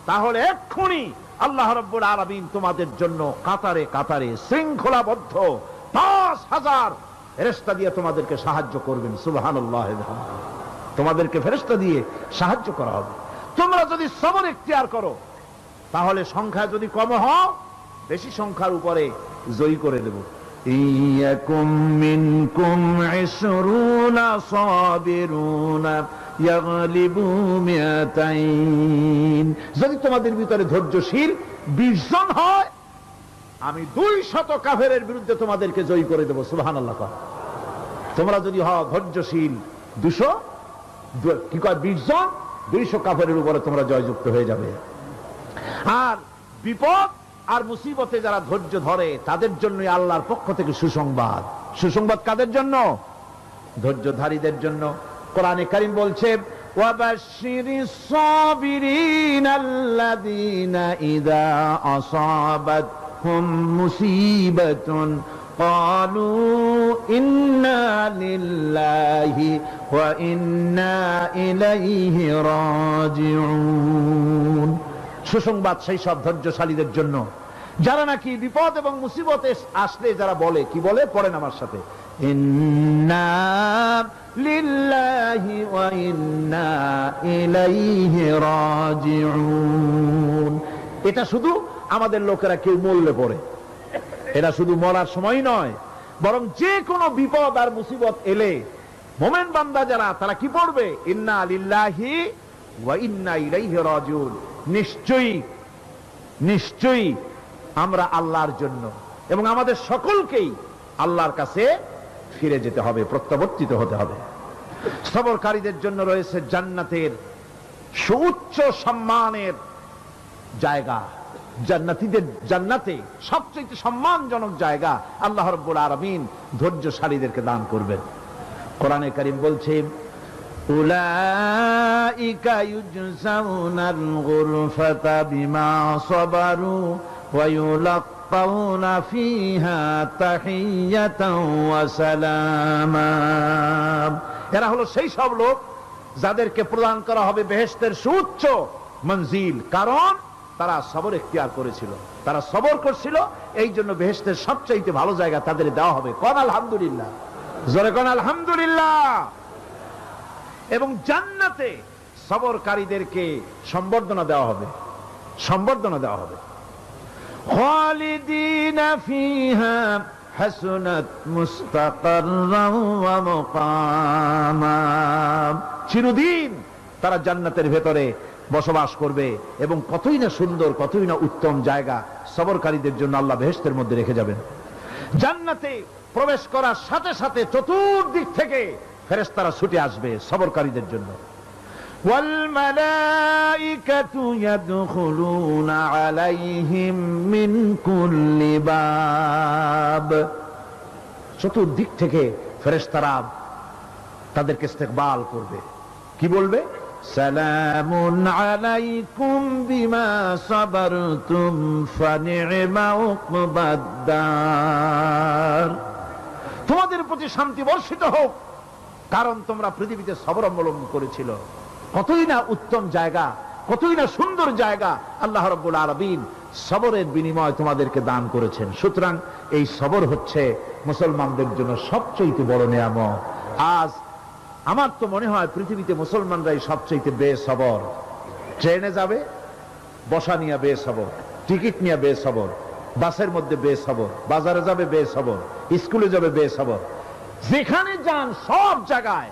তাহলে এক্ষুনি আল্লাহ রাব্বুল আলামিন তোমাদের জন্য কাতারে কাতারে শৃঙ্খলাবদ্ধ ৫,০০০ ফেরেশতা দিয়ে তোমাদেরকে সাহায্য করবেন। সুবহানাল্লাহ। তোমাদেরকে ফেরেশতা দিয়ে সাহায্য করা হবে। তোমরা যদি সবর ইখতিয়ার করো, তাহলে সংখ্যা যদি কম হও, বেশি সংখ্যার উপরে জয়ী করে দেব। ইয়াকুম মিনকুম ২০ সাবিরুনা ইয়াগলিবু মিয়াতাইন। যদি তোমাদের ভিতরে ধৈর্যশীল ২০ জন হয়, আমি ২০০ কাফেরের বিরুদ্ধে তোমাদেরকে জয়ী করে দেব। সুবহানাল্লাহ। তোমরা যদি হও ধৈর্যশীল ২০ জন, ২০০ কাফেরের উপরে তোমরা জয়যুক্ত হয়ে যাবে। আর বিপদ আর মুসিবতে যারা ধৈর্য ধরে, তাদের জন্য আল্লাহর পক্ষ থেকে সুসংবাদ। সুসংবাদ কাদের জন্য? ধৈর্যধারীদের জন্য। কোরআনে কারীম বলছে, ওয়াবাশশিরিস সাবিরিনাল্লাযীনা ইযা আসাবাতহুম মুসিবাতুন ক্বালু ইন্না লিল্লাহি ওয়া ইন্না ইলাইহি রাজিউন। সুসংবাদ সেই সব ধৈর্যশালীদের জন্য যারা নাকি বিপদ এবং মুসিবতে আসলে যারা বলে, কি বলে? পড়েন আমার সাথে, ইন্না লিল্লাহি ওয়া ইন্না ইলাইহি রাজিউন। এটা শুধু আমাদের লোকেরা কেউ মরলে পড়ে, এটা শুধু মরার সময় নয়, বরং যে কোনো বিপদ আর মুসিবত এলে মোমেন বান্দা যারা তারা কি পড়বে? ইন্না লিল্লাহি ওয়া ইন্না ইলাইহি রাজিউন। নিশ্চয়ই নিশ্চয়ই আমরা আল্লাহর জন্য এবং আমাদের সকলকেই আল্লাহর কাছে ফিরে যেতে হবে, প্রত্যাবর্তিত হতে হবে। সবরকারীদের জন্য রয়েছে জান্নাতের সুউচ্চ সম্মানের জায়গা। জান্নাতীদের জান্নাতে সবচেয়ে সম্মানজনক জায়গা আল্লাহ রাব্বুল আলামিন ধৈর্যশালীদেরকে দান করবেন। কোরআনে কারীম বলছে, উলাইকা ইউজজাউনাল গুরফাতা বিমা সাবারু ওয়া ইউলাক্কাউনা ফিহা তাহিয়াতাও ওয়া সালামা। এরা হলো সেই সব লোক যাদেরকে প্রদান করা হবে বেহেশতের সুউচ্চ মঞ্জিল, কারণ তারা সবর ইখতিয়ার করেছিল, তারা সবর করছিল, এই জন্য বেহেশতের সবচাইতে ভালো জায়গা তাদের দেওয়া হবে। কোন আলহামদুলিল্লাহ, জোরে কোন আলহামদুলিল্লাহ। এবং জান্নাতে সবরকারীদেরকে সম্বর্ধনা দেওয়া হবে, সম্বর্ধনা দেওয়া হবে। খালিদিনা ফিহা হাসুনাত মুস্তাকাররান ওয়া মুকামা। চিরদিন তারা জান্নাতের ভেতরে বসবাস করবে এবং কতই না সুন্দর, কতই না উত্তম জায়গা সবরকারীদের জন্য আল্লাহ বেহেশতের মধ্যে রেখে যাবেন। জান্নাতে প্রবেশ করার সাথে সাথে চতুর্দিক থেকে ফেরেশতারা ছুটে আসবে সবরকারীদের জন্য। ওয়াল মালাইকাতু ইয়াদখুলুনা আলাইহিম মিন কুল্লি বাব। চতুর্দিক থেকে ফেরেশতারা তাদেরকে ইস্তেকবাল করবে, কি বলবে? সালামুন আলাইকুম বিমা সাবারতুম ফানি'মা উকবাদ-দার। তোমাদের প্রতি শান্তি বর্ষিত হোক, কারণ তোমরা পৃথিবীতে সবর অবলম্বন করেছিল। কতই না উত্তম জায়গা, কতই না সুন্দর জায়গা আল্লাহ রাব্বুল আলামিন সবরের বিনিময় তোমাদেরকে দান করেছেন। সুতরাং এই সবর হচ্ছে মুসলমানদের জন্য সবচেয়ে বড় নিয়ামত। আজ আমার তো মনে হয় পৃথিবীতে মুসলমানরাই সবচেয়ে বেসবর। ট্রেনে যাবে বসা নিয়ে বেসবর, টিকিট নিয়ে বেসবর, বাসের মধ্যে বেসবর, বাজারে যাবে বেসবর, স্কুলে যাবে বেসবর, যেখানে যান সব জায়গায়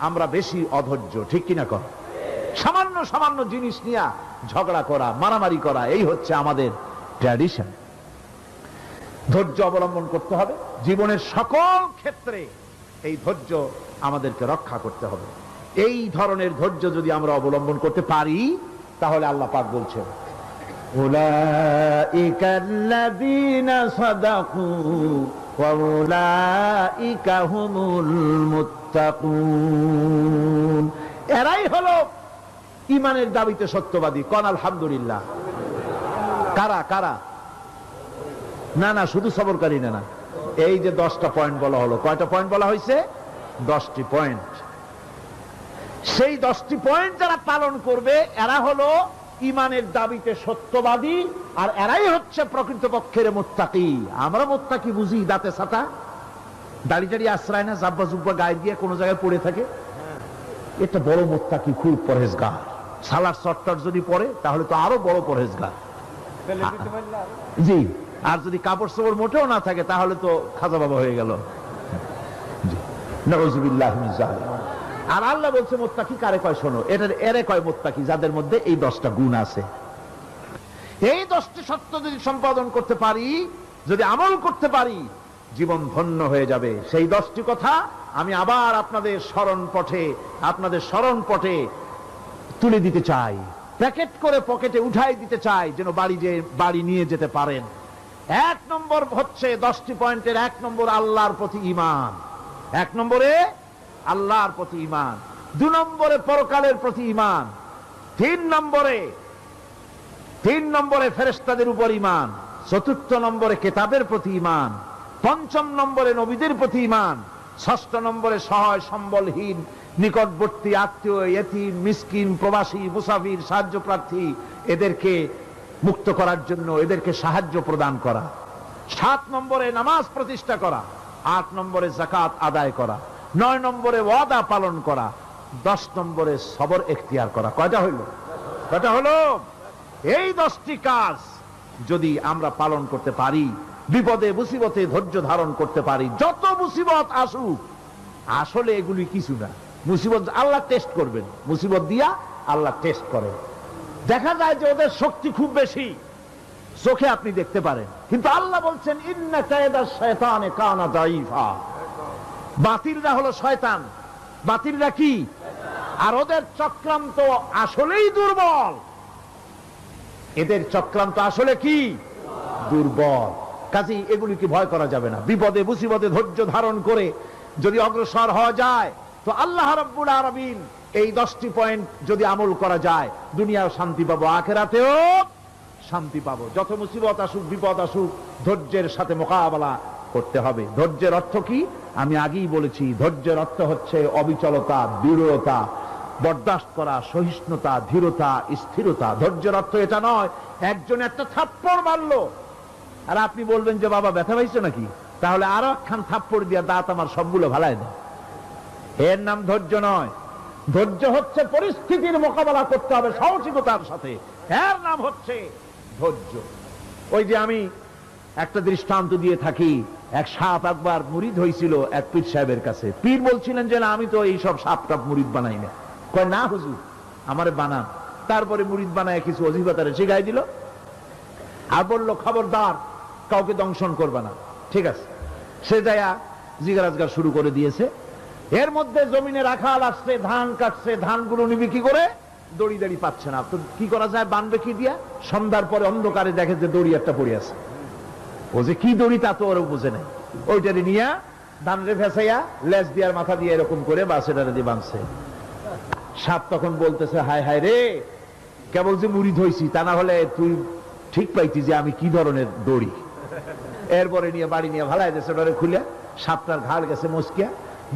আমরা বেশি অধৈর্য, ঠিক কিনা কর? সামান্য সামান্য জিনিস নিয়ে ঝগড়া করা, মারামারি করা, এই হচ্ছে আমাদের ট্র্যাডিশন। ধৈর্য অবলম্বন করতে হবে জীবনের সকল ক্ষেত্রে, এই ধৈর্য আমাদেরকে রক্ষা করতে হবে। এই ধরনের ধৈর্য যদি আমরা অবলম্বন করতে পারি তাহলে আল্লাহ পাক বলছেন, উলাইকাল্লাযীনা সাদাকু ওয়া উলাইকা হুমুল মুত্তাকুন। এরাই হলো ঈমানের দাবিতে সত্যবাদী। কোন আলহামদুলিল্লাহ। কারা কারা? না না, শুধু সবরকারী না, এই যে 10টা পয়েন্ট বলা হলো, কয়টা পয়েন্ট বলা হয়েছে? 10টি পয়েন্ট। সেই 10টি পয়েন্ট যারা পালন করবে এরা হলো ঈমানের দাবিতে সত্যবাদী, আর এরাই হচ্ছে প্রকৃতপক্ষের মুত্তাকি। আমরা মুত্তাকি বুঝি দাঁতে ছাতা, দাড়ি টাড়ি আশ্রয় না, জাব্বা জুব্বা গায়ে দিয়ে কোনো জায়গায় পড়ে থাকে, এটা বড় মুত্তাকি, খুব পরহেজগার। সালার শর্টটার যদি পড়ে তাহলে তো আরো বড় পরহেজগার। জি, আর যদি কাপড় চোপড় মোটেও না থাকে তাহলে তো খাজা বাবা হয়ে গেল। নাউযুবিল্লাহ মিন যালিক। আর আল্লাহ বলছে মুত্তাকি কারে কয় শোনো, এরে কয় মুত্তাকি যাদের মধ্যে এই 10টা গুণ আছে। এই 10টি সত্য যদি সম্পাদন করতে পারি, যদি আমল করতে পারি, জীবন ধন্য হয়ে যাবে। সেই 10টি কথা আমি আবার আপনাদের স্মরণ পটে তুলে দিতে চাই, প্যাকেট করে পকেটে উঠাই দিতে চাই, যেন বাড়ি নিয়ে যেতে পারেন। 1 নম্বর হচ্ছে 10টি পয়েন্টের 1 নম্বর আল্লাহর প্রতি ঈমান। 1 নম্বরে আল্লাহর প্রতি ঈমান, 2 নম্বরে পরকালের প্রতি ঈমান, 3 নম্বরে ফেরেশতাদের উপর ঈমান, 4র্থ নম্বরে কিতাবের প্রতি ঈমান, 5ম নম্বরে নবীদের প্রতি ঈমান, 6ষ্ঠ নম্বরে সহায় সম্বলহীন নিকটবর্তী আত্মীয়, ইয়েতিম, মিসকিন, প্রবাসী, মুসাফির, সাহায্য প্রার্থী, এদেরকে মুক্ত করার জন্য এদেরকে সাহায্য প্রদান করা, 7 নম্বরে নামাজ প্রতিষ্ঠা করা, 8 নম্বরে যাকাত আদায় করা, 9 নম্বরে ওয়াদা পালন করা, 10 নম্বরে সবর এখতিয়ার করা। কয়টা হইল? এই 10টি কাজ যদি আমরা পালন করতে পারি, বিপদে মুসিবতে ধৈর্য ধারণ করতে পারি, যত মুসিবত আসুক, আসলে এগুলি কিছু না। মুসিবত আল্লাহ টেস্ট করবেন, মুসিবত দিয়া আল্লাহ টেস্ট করেন। দেখা যায় যে ওদের শক্তি খুব বেশি, চোখে আপনি দেখতে পারেন, কিন্তু আল্লাহ বলছেন ইন্না কায়দাশ শায়তানে কানা দাঈফা। বাতিলরা হলো শয়তান, বাতিলরা কি? আর ওদের চক্রান্ত আসলেই দুর্বল। এদের চক্রান্ত আসলে কি? দুর্বল। কাজেই এগুলিকে ভয় করা যাবে না। বিপদে মুসিবতে ধৈর্য ধারণ করে যদি অগ্রসর হওয়া যায়, তো আল্লাহ রাব্বুল আলামিন এই 10টি পয়েন্ট যদি আমল করা যায়, দুনিয়াও শান্তি পাবো, আখিরাতেও শান্তি পাবো। যত মুসিবত আসুক, বিপদ আসুক, ধৈর্যের সাথে মোকাবেলা করতে হবে। ধৈর্যের অর্থ কি? আমি আগেই বলেছি, ধৈর্যের অর্থ হচ্ছে অবিচলতা, দৃঢ়তা, বরদাস্ত করা, সহিষ্ণুতা, ধীরতা, স্থিরতা। ধৈর্যের অর্থ এটা নয় একজন একটা থাপ্পড় মারলো আর আপনি বলবেন যে বাবা ব্যথা পাইছো নাকি, তাহলে আরো একখান থাপ্পড় দিয়া দাঁত আমার সবগুলো ভালাই দেয়। এর নাম ধৈর্য নয়। ধৈর্য হচ্ছে পরিস্থিতির মোকাবেলা করতে হবে সাহসিকতার সাথে, এর নাম হচ্ছে ধৈর্য। ওই যে আমি একটা দৃষ্টান্ত দিয়ে থাকি, এক সাপ একবার মুরিদ হয়েছিল এক পীর সাহেবের কাছে। পীর বলছিলেন যে না, আমি তো এই সব সাপ টাপ মুরিদ বানাই না। কয় না হুজুর, আমারে বানান। তারপরে মুরিদ বানায় কিছু অজিফাতারে শিখাই দিল আর বললো খবরদার কাউকে দংশন করবে না। ঠিক আছে, সে যায়া জিগারাজগার শুরু করে দিয়েছে। এর মধ্যে জমিনে রাখাল আসছে, ধান কাটছে, ধানগুলো নিবি কি করে, দড়ি দাড়ি পাচ্ছে না। তো কি করা যায়, বানবে কি দিয়া? সন্ধ্যার পরে অন্ধকারে দেখে যে দড়ি একটা পড়ে আছে। ও যে কি দড়ি তা তো ওরা বুঝে নাই। ওইটারে নিয়ে ধানরে ফেসাইয়া লেজ দিয়ার মাথা দিয়ে এরকম করে বাসেটারে দিয়ে বাঁধছে। সাপ তখন বলতেছে হায় হায় রে, কেবল যে মুরিদ হইছি, তা না হলে তুই ঠিক পাইতি যে আমি কি ধরনের দড়ি। এরপরে নিয়ে বাড়ি নিয়ে ভালাই দিয়েছে, ওটারে খুলে সাপটার ঘাড় গেছে মস্কিয়া।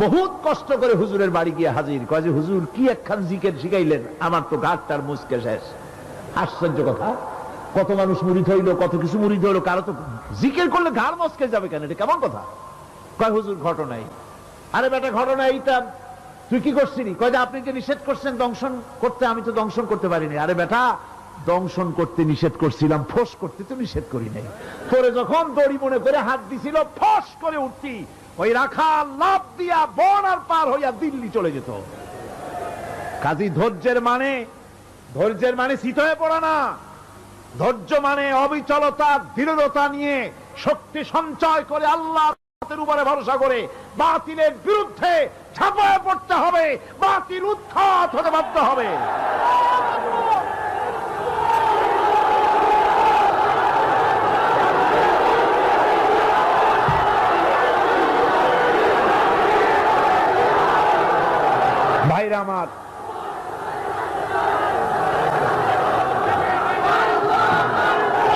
বহুত কষ্ট করে হুজুরের বাড়ি গিয়ে হাজির, কয় যে হুজুর কি একখান জিকির শিখাইলেন, আমার তো ঘাটটার মুসকে শেষ। আশ্চর্য কথা, কত মানুষ মুরিদ হইলো, কত কিছু মুরিদ হইলো, কারো তো জিকির করলে ঘাড় মস্কে যাবে কেন, এটা কেমন কথা? কয় হুজুর ঘটনাই। আরে বেটা ঘটনা এইটা, তুই কি করছিলি? কয় যে আপনি যে নিষেধ করছেন দংশন করতে, আমি তো দংশন করতে পারিনি। আরে বেটা, দংশন করতে নিষেধ করছিলাম, ফোস করতে তো নিষেধ করি নাই। তোরে যখন দড়ি মনে করে হাত দিছিল, ফোস করে উঠতি, ওই রাখা লাভ দিয়া বন আর পার হইয়া দিল্লি চলে যেত। কাজী ধৈর্যের মানে শীত হয়ে পড়া না। ধৈর্য মানে অবিচলতা, দৃঢ়তা নিয়ে শক্তি সঞ্চয় করে আল্লাহর উপরে ভরসা করে বাতিলের বিরুদ্ধে ঝাঁপায় পড়তে হবে, বাতিল উৎখাত হতে বাধ্য হবে। ভাইরা আমার,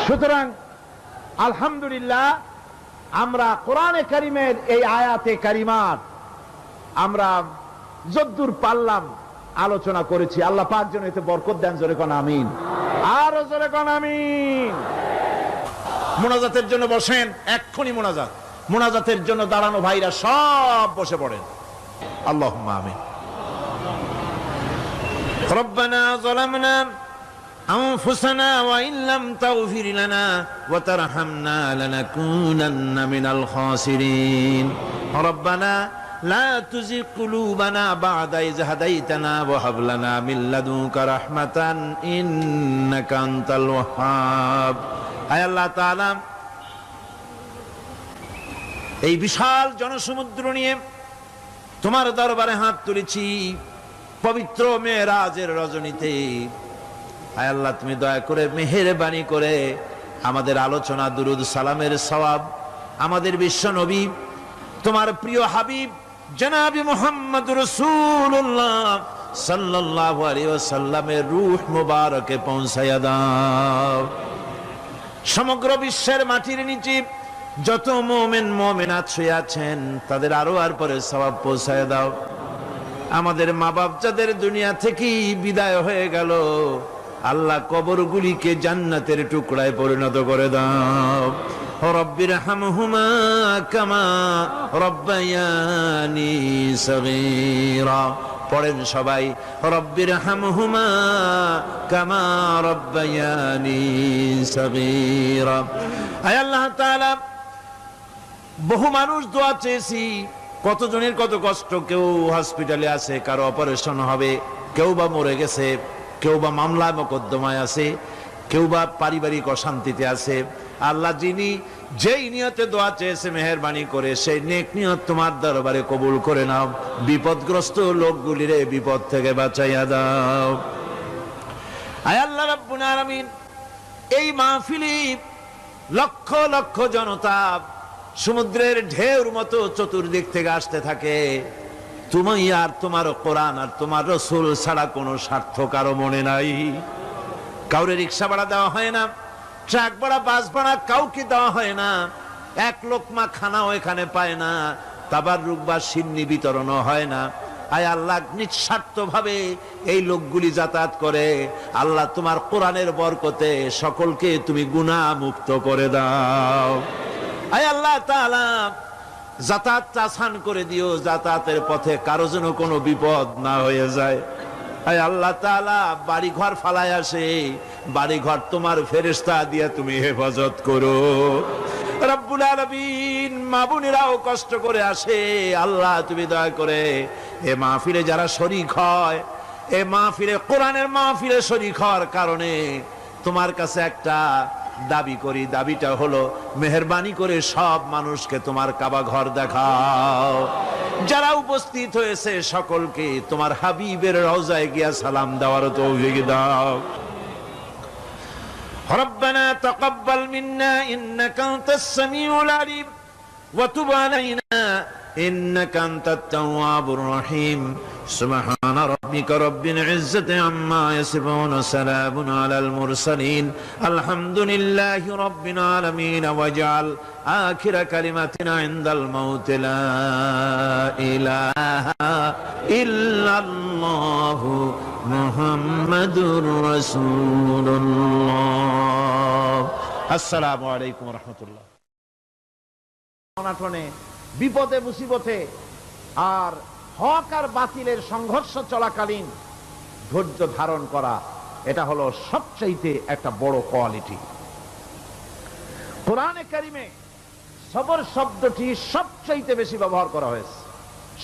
সুতরাং আলহামদুলিল্লাহ আমরা কোরআনে কারিমের এই আয়াতে কারিমাত আমরা যদ্দূর পারলাম আলোচনা করেছি। আল্লাহ পাক যেন এতে বরকত দেন। জোরে কোন আমিন, আরো জোরে কোন আমিন। মোনাজাতের জন্য বসেন, এক্ষুনি মোনাজাতের জন্য দাঁড়ানো ভাইরা সব বসে পড়েন। আল্লাহুম্মা আমিন। রব্বানা যালামনা أنفسنا وإن لم تغفر لنا وترحمنا لنكونن من الخاسرين ربنا لا تزغ قلوبنا بعد إذ هديتنا وهب لنا من لدنك رحمة إنك أنت الوهاب আয় আল্লাহ তাআলা, এই বিশাল জনসমুদ্র নিয়ে তোমার দরবারে হাত তুলেছি পবিত্র মেরাজের রজনীতে। আয় আল্লাহ, তুমি দয়া করে মেহেরবানি করে আমাদের আলোচনা, দুরুদ সালামের সওয়াব আমাদের বিশ্ব নবী তোমার প্রিয় হাবিব জনাবে মুহাম্মদ রাসূলুল্লাহ সাল্লাল্লাহু আলাইহি ওয়াসাল্লামের রূহ মুবারকে পৌঁছায়া দাও। সমগ্র বিশ্বের মাটির নিচে যত মুমিন মুমিনাত শুয়ে আছেন তাদের আরো আর পরে সওয়াব পৌঁছায়া দাও। আমাদের মা বাপ যাদের দুনিয়া থেকে বিদায় হয়ে গেল, আল্লাহ কবরগুলিকে জান্নাতের টুকরায় পরিণত করে দাও। রব্বিরহামহুমা কামা রব্বায়ানি সগীরা। পড়েন সবাই, রব্বিরহামহুমা কামা রব্বায়ানি সগীরা। আয় আল্লাহ তাআলা, বহু মানুষ দোয়া চেয়েছি, কতজনের কত কষ্ট, কেউ হসপিটালে আছে, কারো অপারেশন হবে, কেউ বা মরে গেছে, কেউ বা মামলা মোকদ্দমায় আছে, কেউ বা পারিবারিক অশান্তিতে আছে। আল্লাহ যিনি যেই নিয়তে দোয়া চেয়েছে মেহেরবানি করে সেই নেক নিয়ত তোমার দরবারে কবুল করে নাও। বিপদগ্রস্ত লোকগুলিরে বিপদ থেকে বাঁচাইয়া দাও। আয় আল্লাহ রাব্বুল আলামিন, এই মাহফিলে লক্ষ লক্ষ জনতা সমুদ্রের ঢেউর মতো চতুর্দিক থেকে আসতে থাকে। তুমি আর তোমার কোরআন আর তোমার রাসূল ছাড়া কোনো স্বার্থ কারো মনে নাই। কাউরে রিক্সা ভাড়া দেওয়া হয় না, ট্রাক ভাড়া, বাস ভাড়া কাউকে দেওয়া হয় না, এক লোকমা খানাও এখানে পায় না, তাবাররুক বা সিন্নি বিতরণও হয় না। আয় আল্লাহ, নিঃস্বার্থ ভাবে এই লোকগুলি যাতায়াত করে। আল্লাহ তোমার কোরআনের বরকতে সকলকে তুমি গুনাহ মুক্ত করে দাও। আয় আল্লাহ তাআলা, যাতায়াত আসান করে দিও, যাতায়াতের পথে কারো যেন কোনো বিপদ না হয়ে যায়। আয় আল্লাহ তাআলা, বাড়ি ঘর ফালায় আসে, বাড়ি ঘর তোমার ফেরেশতা দিয়ে তুমি হেফাজত করো। রব্বুল আলামিন, মা বোনেরাও কষ্ট করে আসে, আল্লাহ তুমি দয়া করে এ মাহফিলে যারা শরীক হয়, এ মাহফিলে, কোরআনের মাহফিলে শরীক হওয়ার কারণে তোমার কাছে একটা দাবি করি। দাবিটা হলো, মেহেরবানি করে সব মানুষকে তোমার কাবা ঘর দেখাও। যারা উপস্থিত হয়েছে সকলকে তোমার হাবিবের রওজায় গিয়া সালাম দেওয়ার তৌফিক দাও। রব্বানা তাকাব্বাল মিন্না ইন্নাকা আনতাস সামিউল আলিম ওয়া তুব আলাইনা ইন্নাকা আনতাত তাওয়াবুর রহিম। সুবহান রাব্বিকা রাব্বিল ইজ্জাতি আম্মা ইয়াসিফুন ওয়া সালামুন আলাল মুরসালিন আলহামদুলিল্লাহি রাব্বিল আলামিন। ওয়াজআল আখিরা কালিমাতিনা ইনদাল মাউত লা ইলাহা ইল্লাল্লাহু মুহাম্মাদুর রাসূলুল্লাহ। আসসালামু আলাইকুম ওয়া রাহমাতুল্লাহ। অনাটনে, বিপদে, মুসিবতে আর হক আর বাতিলের সংঘর্ষ চলাকালীন ধৈর্য ধারণ করা, এটা হলো সবচাইতে একটা বড় কোয়ালিটি। কোরআনে কারিমে সবর শব্দটি সবচাইতে বেশি ব্যবহার করা হয়েছে।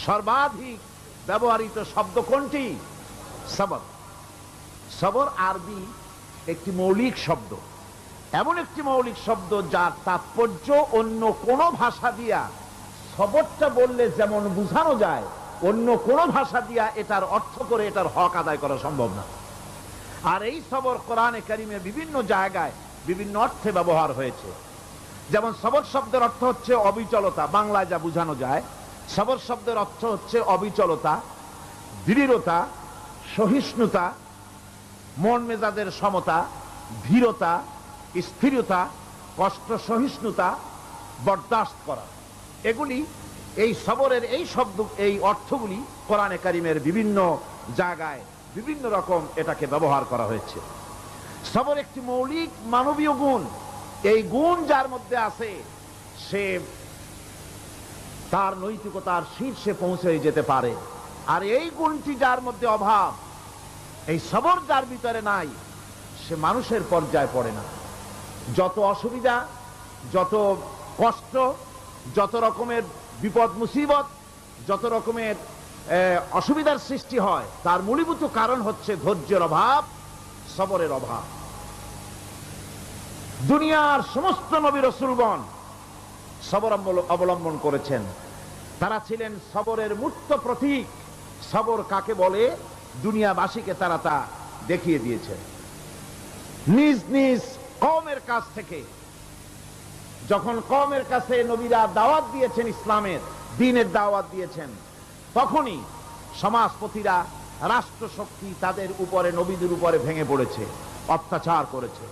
সর্বাধিক ব্যবহৃত শব্দ কোনটি? সবর। সবর আরবি একটি মৌলিক শব্দ, এমন একটি মৌলিক শব্দ যার তাৎপর্য অন্য কোন ভাষা দিয়া সবরটা বললে যেমন বোঝানো যায়, অন্য কোন ভাষা দিয়া এটার অর্থ করে এটার হক আদায় করা সম্ভব না। আর এই সবর কোরআনে কারিমে বিভিন্ন জায়গায় বিভিন্ন অর্থে ব্যবহার হয়েছে। যেমন সবর শব্দের অর্থ হচ্ছে অবিচলতা, বাংলায় যা বোঝানো যায়। সবর শব্দের অর্থ হচ্ছে অবিচলতা, দৃঢ়তা, সহিষ্ণুতা, মন মেজাজের সমতা, ধীরতা, স্থিরতা, কষ্ট সহিষ্ণুতা, বরদাস্ত করা। এগুলি এই সবরের এই শব্দ, এই অর্থগুলি কোরআনে কারিমের বিভিন্ন জায়গায় বিভিন্ন রকম এটাকে ব্যবহার করা হয়েছে। সবর একটি মৌলিক মানবীয় গুণ। এই গুণ যার মধ্যে আছে সে তার নৈতিকতার শীর্ষে পৌঁছে যেতে পারে। আর এই গুণটি যার মধ্যে অভাব, এই সবর যার ভিতরে নাই, সে মানুষের পর্যায়ে পড়ে না। যত অসুবিধা, যত কষ্ট, যত রকমের বিপদ মুসিবত, যত রকমের অসুবিধার সৃষ্টি হয়, তার মূলীভূত কারণ হচ্ছে ধৈর্যের অভাব, সবরের অভাব। দুনিয়ার সমস্ত নবী রাসূলগণ সবর অবলম্বন করেছেন। তারা ছিলেন সবরের মূর্ত প্রতীক। সবর কাকে বলে দুনিয়াবাসীকে তারা তা দেখিয়ে দিয়েছেন। নিজ নিজ কওমের কাছ থেকে যখন কওমের কাছে নবীরা দাওয়াত দিয়েছেন, ইসলামের দ্বীনের দাওয়াত দিয়েছেন, তখনই সমাজপতিরা, রাষ্ট্রশক্তি তাদের উপরে, নবীদের উপরে ভেঙে পড়েছে, অত্যাচার করেছে।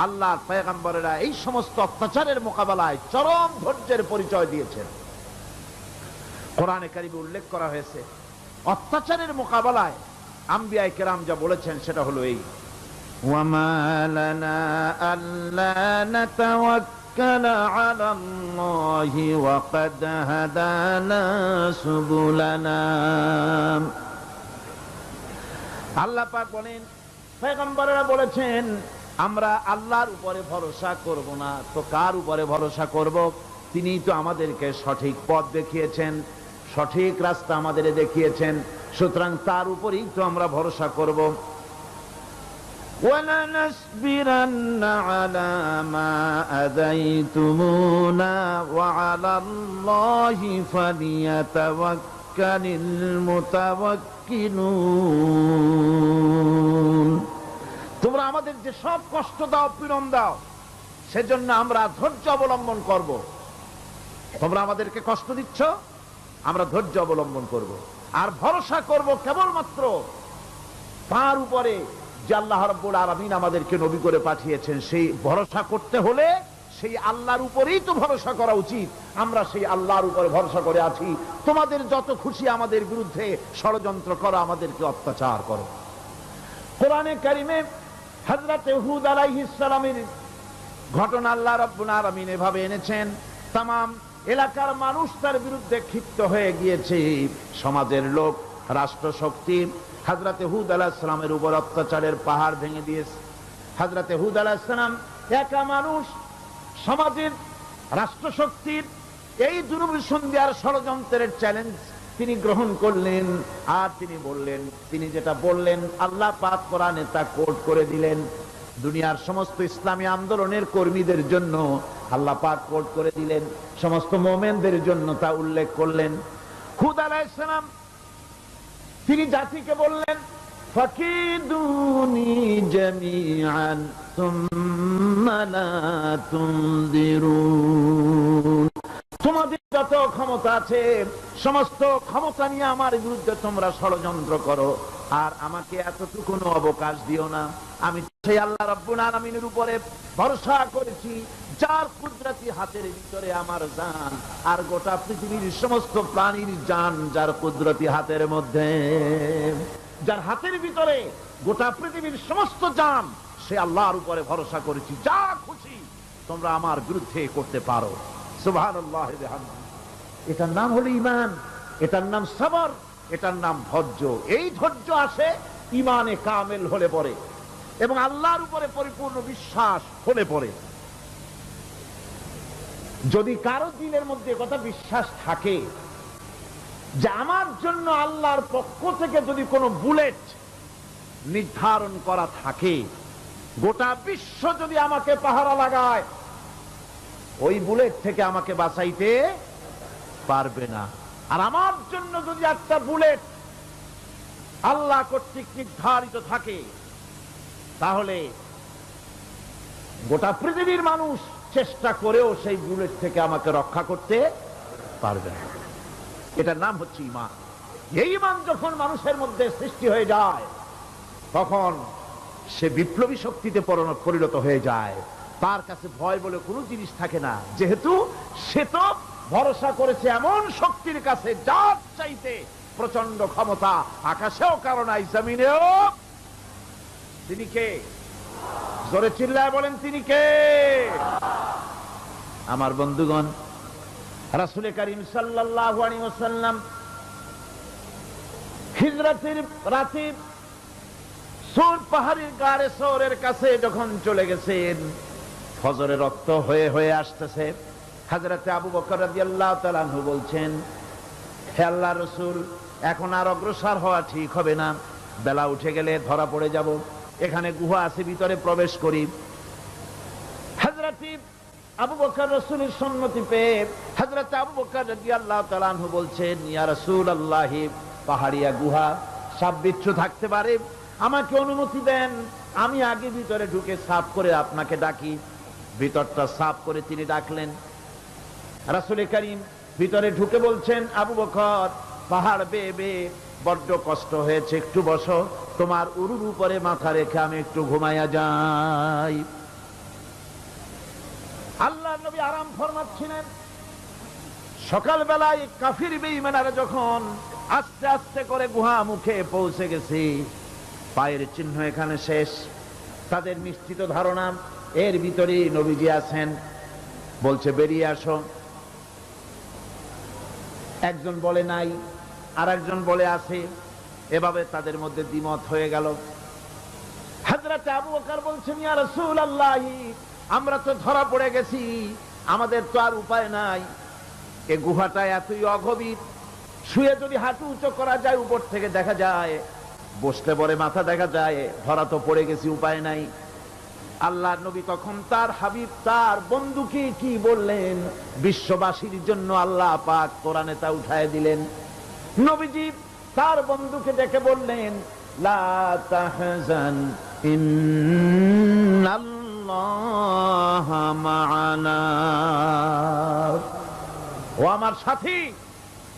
আল্লাহর পয়গম্বরেরা এই সমস্ত অত্যাচারের মোকাবেলায় চরম ধৈর্যের পরিচয় দিয়েছেন। কোরআনে কারিমে উল্লেখ করা হয়েছে অত্যাচারের মোকাবেলায় আম্বিয়ায়ে কেরাম যা বলেছেন সেটা হলো এই: ওয়ামা লানা আল্লা নাতাওয়াক্কালা আলাল্লাহি ওয়া ক্বাদ হাদানা সুবুলানা। আল্লাহ পাক বলেন, পয়গম্বররা বলেছেন আমরা আল্লাহর উপরে ভরসা করব না, তো কার উপরে ভরসা করব? তিনিই তো আমাদেরকে সঠিক পথ দেখিয়েছেন, সঠিক রাস্তা আমাদের দেখিয়েছেন, সুতরাং তার উপরেই তো আমরা ভরসা করব। وَلَنَصْبِرَنَّ عَلَى مَا آذَيْتُمُونَا وَعَلَى اللَّهِ فَلْيَتَوَكَّلِ الْمُتَوَكِّلُونَ। তোমরা আমাদের যে সব কষ্ট দাও, পীড়ন দাও, সেজন্য আমরা ধৈর্য অবলম্বন করব। তোমরা আমাদেরকে কষ্ট দিচ্ছ, আমরা ধৈর্য অবলম্বন করব, আর ভরসা করব কেবলমাত্র তার উপরে যে আল্লাহ রাব্বুল আলামিন আমাদেরকে নবী করে পাঠিয়েছেন। সেই ভরসা করতে হলে সেই আল্লাহর উপরেই তো ভরসা করা উচিত। আমরা সেই আল্লাহর উপরে ভরসা করে আছি। তোমাদের যত খুশি আমাদের বিরুদ্ধে ষড়যন্ত্র করো, আমাদেরকে অত্যাচার করো। কোরআনে কারিমে হযরত হুদ আলাইহিস সালামের ঘটনা আল্লাহ রাব্বুল আলামিন এভাবে এনেছেন, तमाम এলাকার মানুষ তার বিরুদ্ধে ক্ষিপ্ত হয়ে গিয়েছে। সমাজের লোক, রাষ্ট্রশক্তি হযরত হুদ আলাইহিস সালামের উপর অত্যাচারের পাহাড় ভেঙে দিয়েছে। হযরত হুদ আলাইহিস সালাম একা মানুষ, সমাজের রাষ্ট্রশক্তির এই দুর্বিসন্ধির ষড়যন্ত্রের চ্যালেঞ্জ তিনি গ্রহণ করলেন। আর তিনি বললেন, তিনি যেটা বললেন আল্লাহ পাক কোরআনে তা কোট করে দিলেন। দুনিয়ার সমস্ত ইসলামী আন্দোলনের কর্মীদের জন্য আল্লাহ পাক কোট করে দিলেন, সমস্ত মুমিনদের জন্য তা উল্লেখ করলেন। হুদ আলাইহিস সালাম তিনি জাতিকে বললেন, ফাকিদুনি জামিআন সুম্মা লা তুনদিরুন। তোমাদের যত ক্ষমতা আছে সমস্ত ক্ষমতা নিয়ে আমার বিরুদ্ধে তোমরা ষড়যন্ত্র করো, আর আমাকে এতটুকু অবকাশ দিও না। আমি সেই আল্লাহ রাব্বুল আলামিনের উপরে ভরসা করেছি, যার কুদরতি হাতের ভিতরে আমার জান, আর গোটা পৃথিবীর সমস্ত প্রাণীর জান যার কুদরতি হাতের মধ্যে। যার হাতের ভিতরে গোটা পৃথিবীর সমস্ত জান, সে আল্লাহর উপরে ভরসা করেছি। যা খুশি তোমরা আমার বিরুদ্ধে করতে পারো। সুবহানাল্লাহ ওয়া বিহামদিহি। এটার নাম হলো ঈমান, এটার নাম সবর, এটার নাম ধৈর্য। এই ধৈর্য আসে ঈমানে কামেল হলে পরে এবং আল্লাহর উপরে পরিপূর্ণ বিশ্বাস হলে পরে। যদি কারো দিনের মধ্যে কথা বিশ্বাস থাকে যে আমার জন্য আল্লাহর পক্ষ থেকে যদি কোনো বুলেট নির্ধারণ করা থাকে, গোটা বিশ্ব যদি আমাকে পাহারা লাগায়, ওই বুলেট থেকে আমাকে বাঁচাইতে পারবে না। আর আমার জন্য যদি একটা বুলেট আল্লাহ কর্তৃক নির্ধারিত থাকে, তাহলে গোটা পৃথিবীর মানুষ চেষ্টা করেও সেই বুলেট থেকে আমাকে রক্ষা করতে পারবে না। এটার নাম হচ্ছে ঈমান। এই ঈমান যখন মানুষের মধ্যে সৃষ্টি হয়ে যায়, তখন সে বিপ্লবী শক্তিতে পরিণত হয়ে যায়। তার কাছে ভয় বলে কোনো জিনিস থাকে না, যেহেতু সে তো ভরসা করেছে এমন শক্তির কাছে যার চাইতে প্রচন্ড ক্ষমতা, আকাশেও কারো নাই, জমিনেও। তিনি কে? জোরে চিল্লায় বলেন, তিনি কে? আমার বন্ধুগণ, রাসূল করিম সাল্লাল্লাহু আলাইহি ওয়াসাল্লাম হিজরতের রাতে সূর পাহাড়ের গাড়ে সওরের কাছে যখন চলে গেছেন, ফজরের রক্ত হয়ে হয়ে আসতেছে। হযরতে আবু বকর রাদিয়াল্লাহু তাআলা আনহু বলছেন, হে আল্লাহর রাসূল, এখন আর অগ্রসর হওয়া ঠিক হবে না, বেলা উঠে গেলে ধরা পড়ে যাব। এখানে গুহা আছে, ভিতরে প্রবেশ করি। হযরতে আবু বকর রাসূলের সম্মতি পেয়ে হযরতে আবু বকর রাদিয়াল্লাহু তাআলা আনহু বলছেন, ইয়া রাসূলুল্লাহ, পাহাড়িয়া গুহা, সাপ বিচ্ছু থাকতে পারে, আমাকে অনুমতি দেন, আমি আগে ভিতরে ঢুকে সাফ করে আপনাকে ডাকি। ভিতরটা সাফ করে তিনি ডাকলেন। রাসূল করিম ভিতরে ঢুকে বলছেন, আবু বকর, পাহাড় বেয়ে বেয়ে বড্ড কষ্ট হয়েছে, একটু বসো, তোমার উরুর উপরে মাথা রেখে আমি একটু ঘুমাইয়া যাই। আল্লাহর নবী আরাম ফরমাচ্ছিলেন। সকালবেলায় কাফির বেঈমানরা যখন আস্তে আস্তে করে গুহা মুখে পৌঁছে গেছে, পায়ের চিহ্ন এখানে শেষ, তাদের নিশ্চিত ধারণা এর ভিতরে নবীজি আছেন। বলছে, বেরিয়ে আসো। একজন বলে নাই, আর একজন বলে আছে। এভাবে তাদের মধ্যে দ্বিমত হয়ে গেল। হযরত আবু বকর বলছেন, ইয়া রাসূলুল্লাহ, আমরা তো ধরা পড়ে গেছি, আমাদের তো আর উপায় নাই। এ গুহাটা এতই অগভীর, শুয়ে যদি হাঁটু উঁচু করা যায় উপর থেকে দেখা যায়, বসতে পরে মাথা দেখা যায়, ধরা তো পড়ে গেছি, উপায় নাই। আল্লাহর নবী তখন তার হাবিব, তার বন্ধুকে কি বললেন? বিশ্ববাসীর জন্য আল্লাহ পাক কোরআনে তা উঠায় দিলেন। নবীজি তার বন্ধুকে ডেকে বললেন, লা তাহজান ইন্নাল্লাহা মা'ানা। ও আমার সাথী,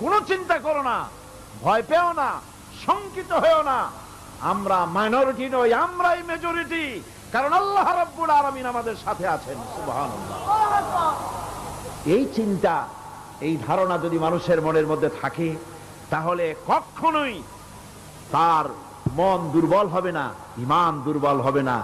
কোনো চিন্তা করো না, ভয় পেও না, শঙ্কিত হয়েও না। আমরা মাইনরিটি নই, আমরাই মেজরিটি, কারণ আল্লাহ রাব্বুল আলামিন আমাদের সাথে আছেন। সুবহানাল্লাহ। এই চিন্তা, এই ধারণা যদি মানুষের মনের মধ্যে থাকে, তাহলে কখনোই তার মন দুর্বল হবে না, ঈমান দুর্বল হবে না।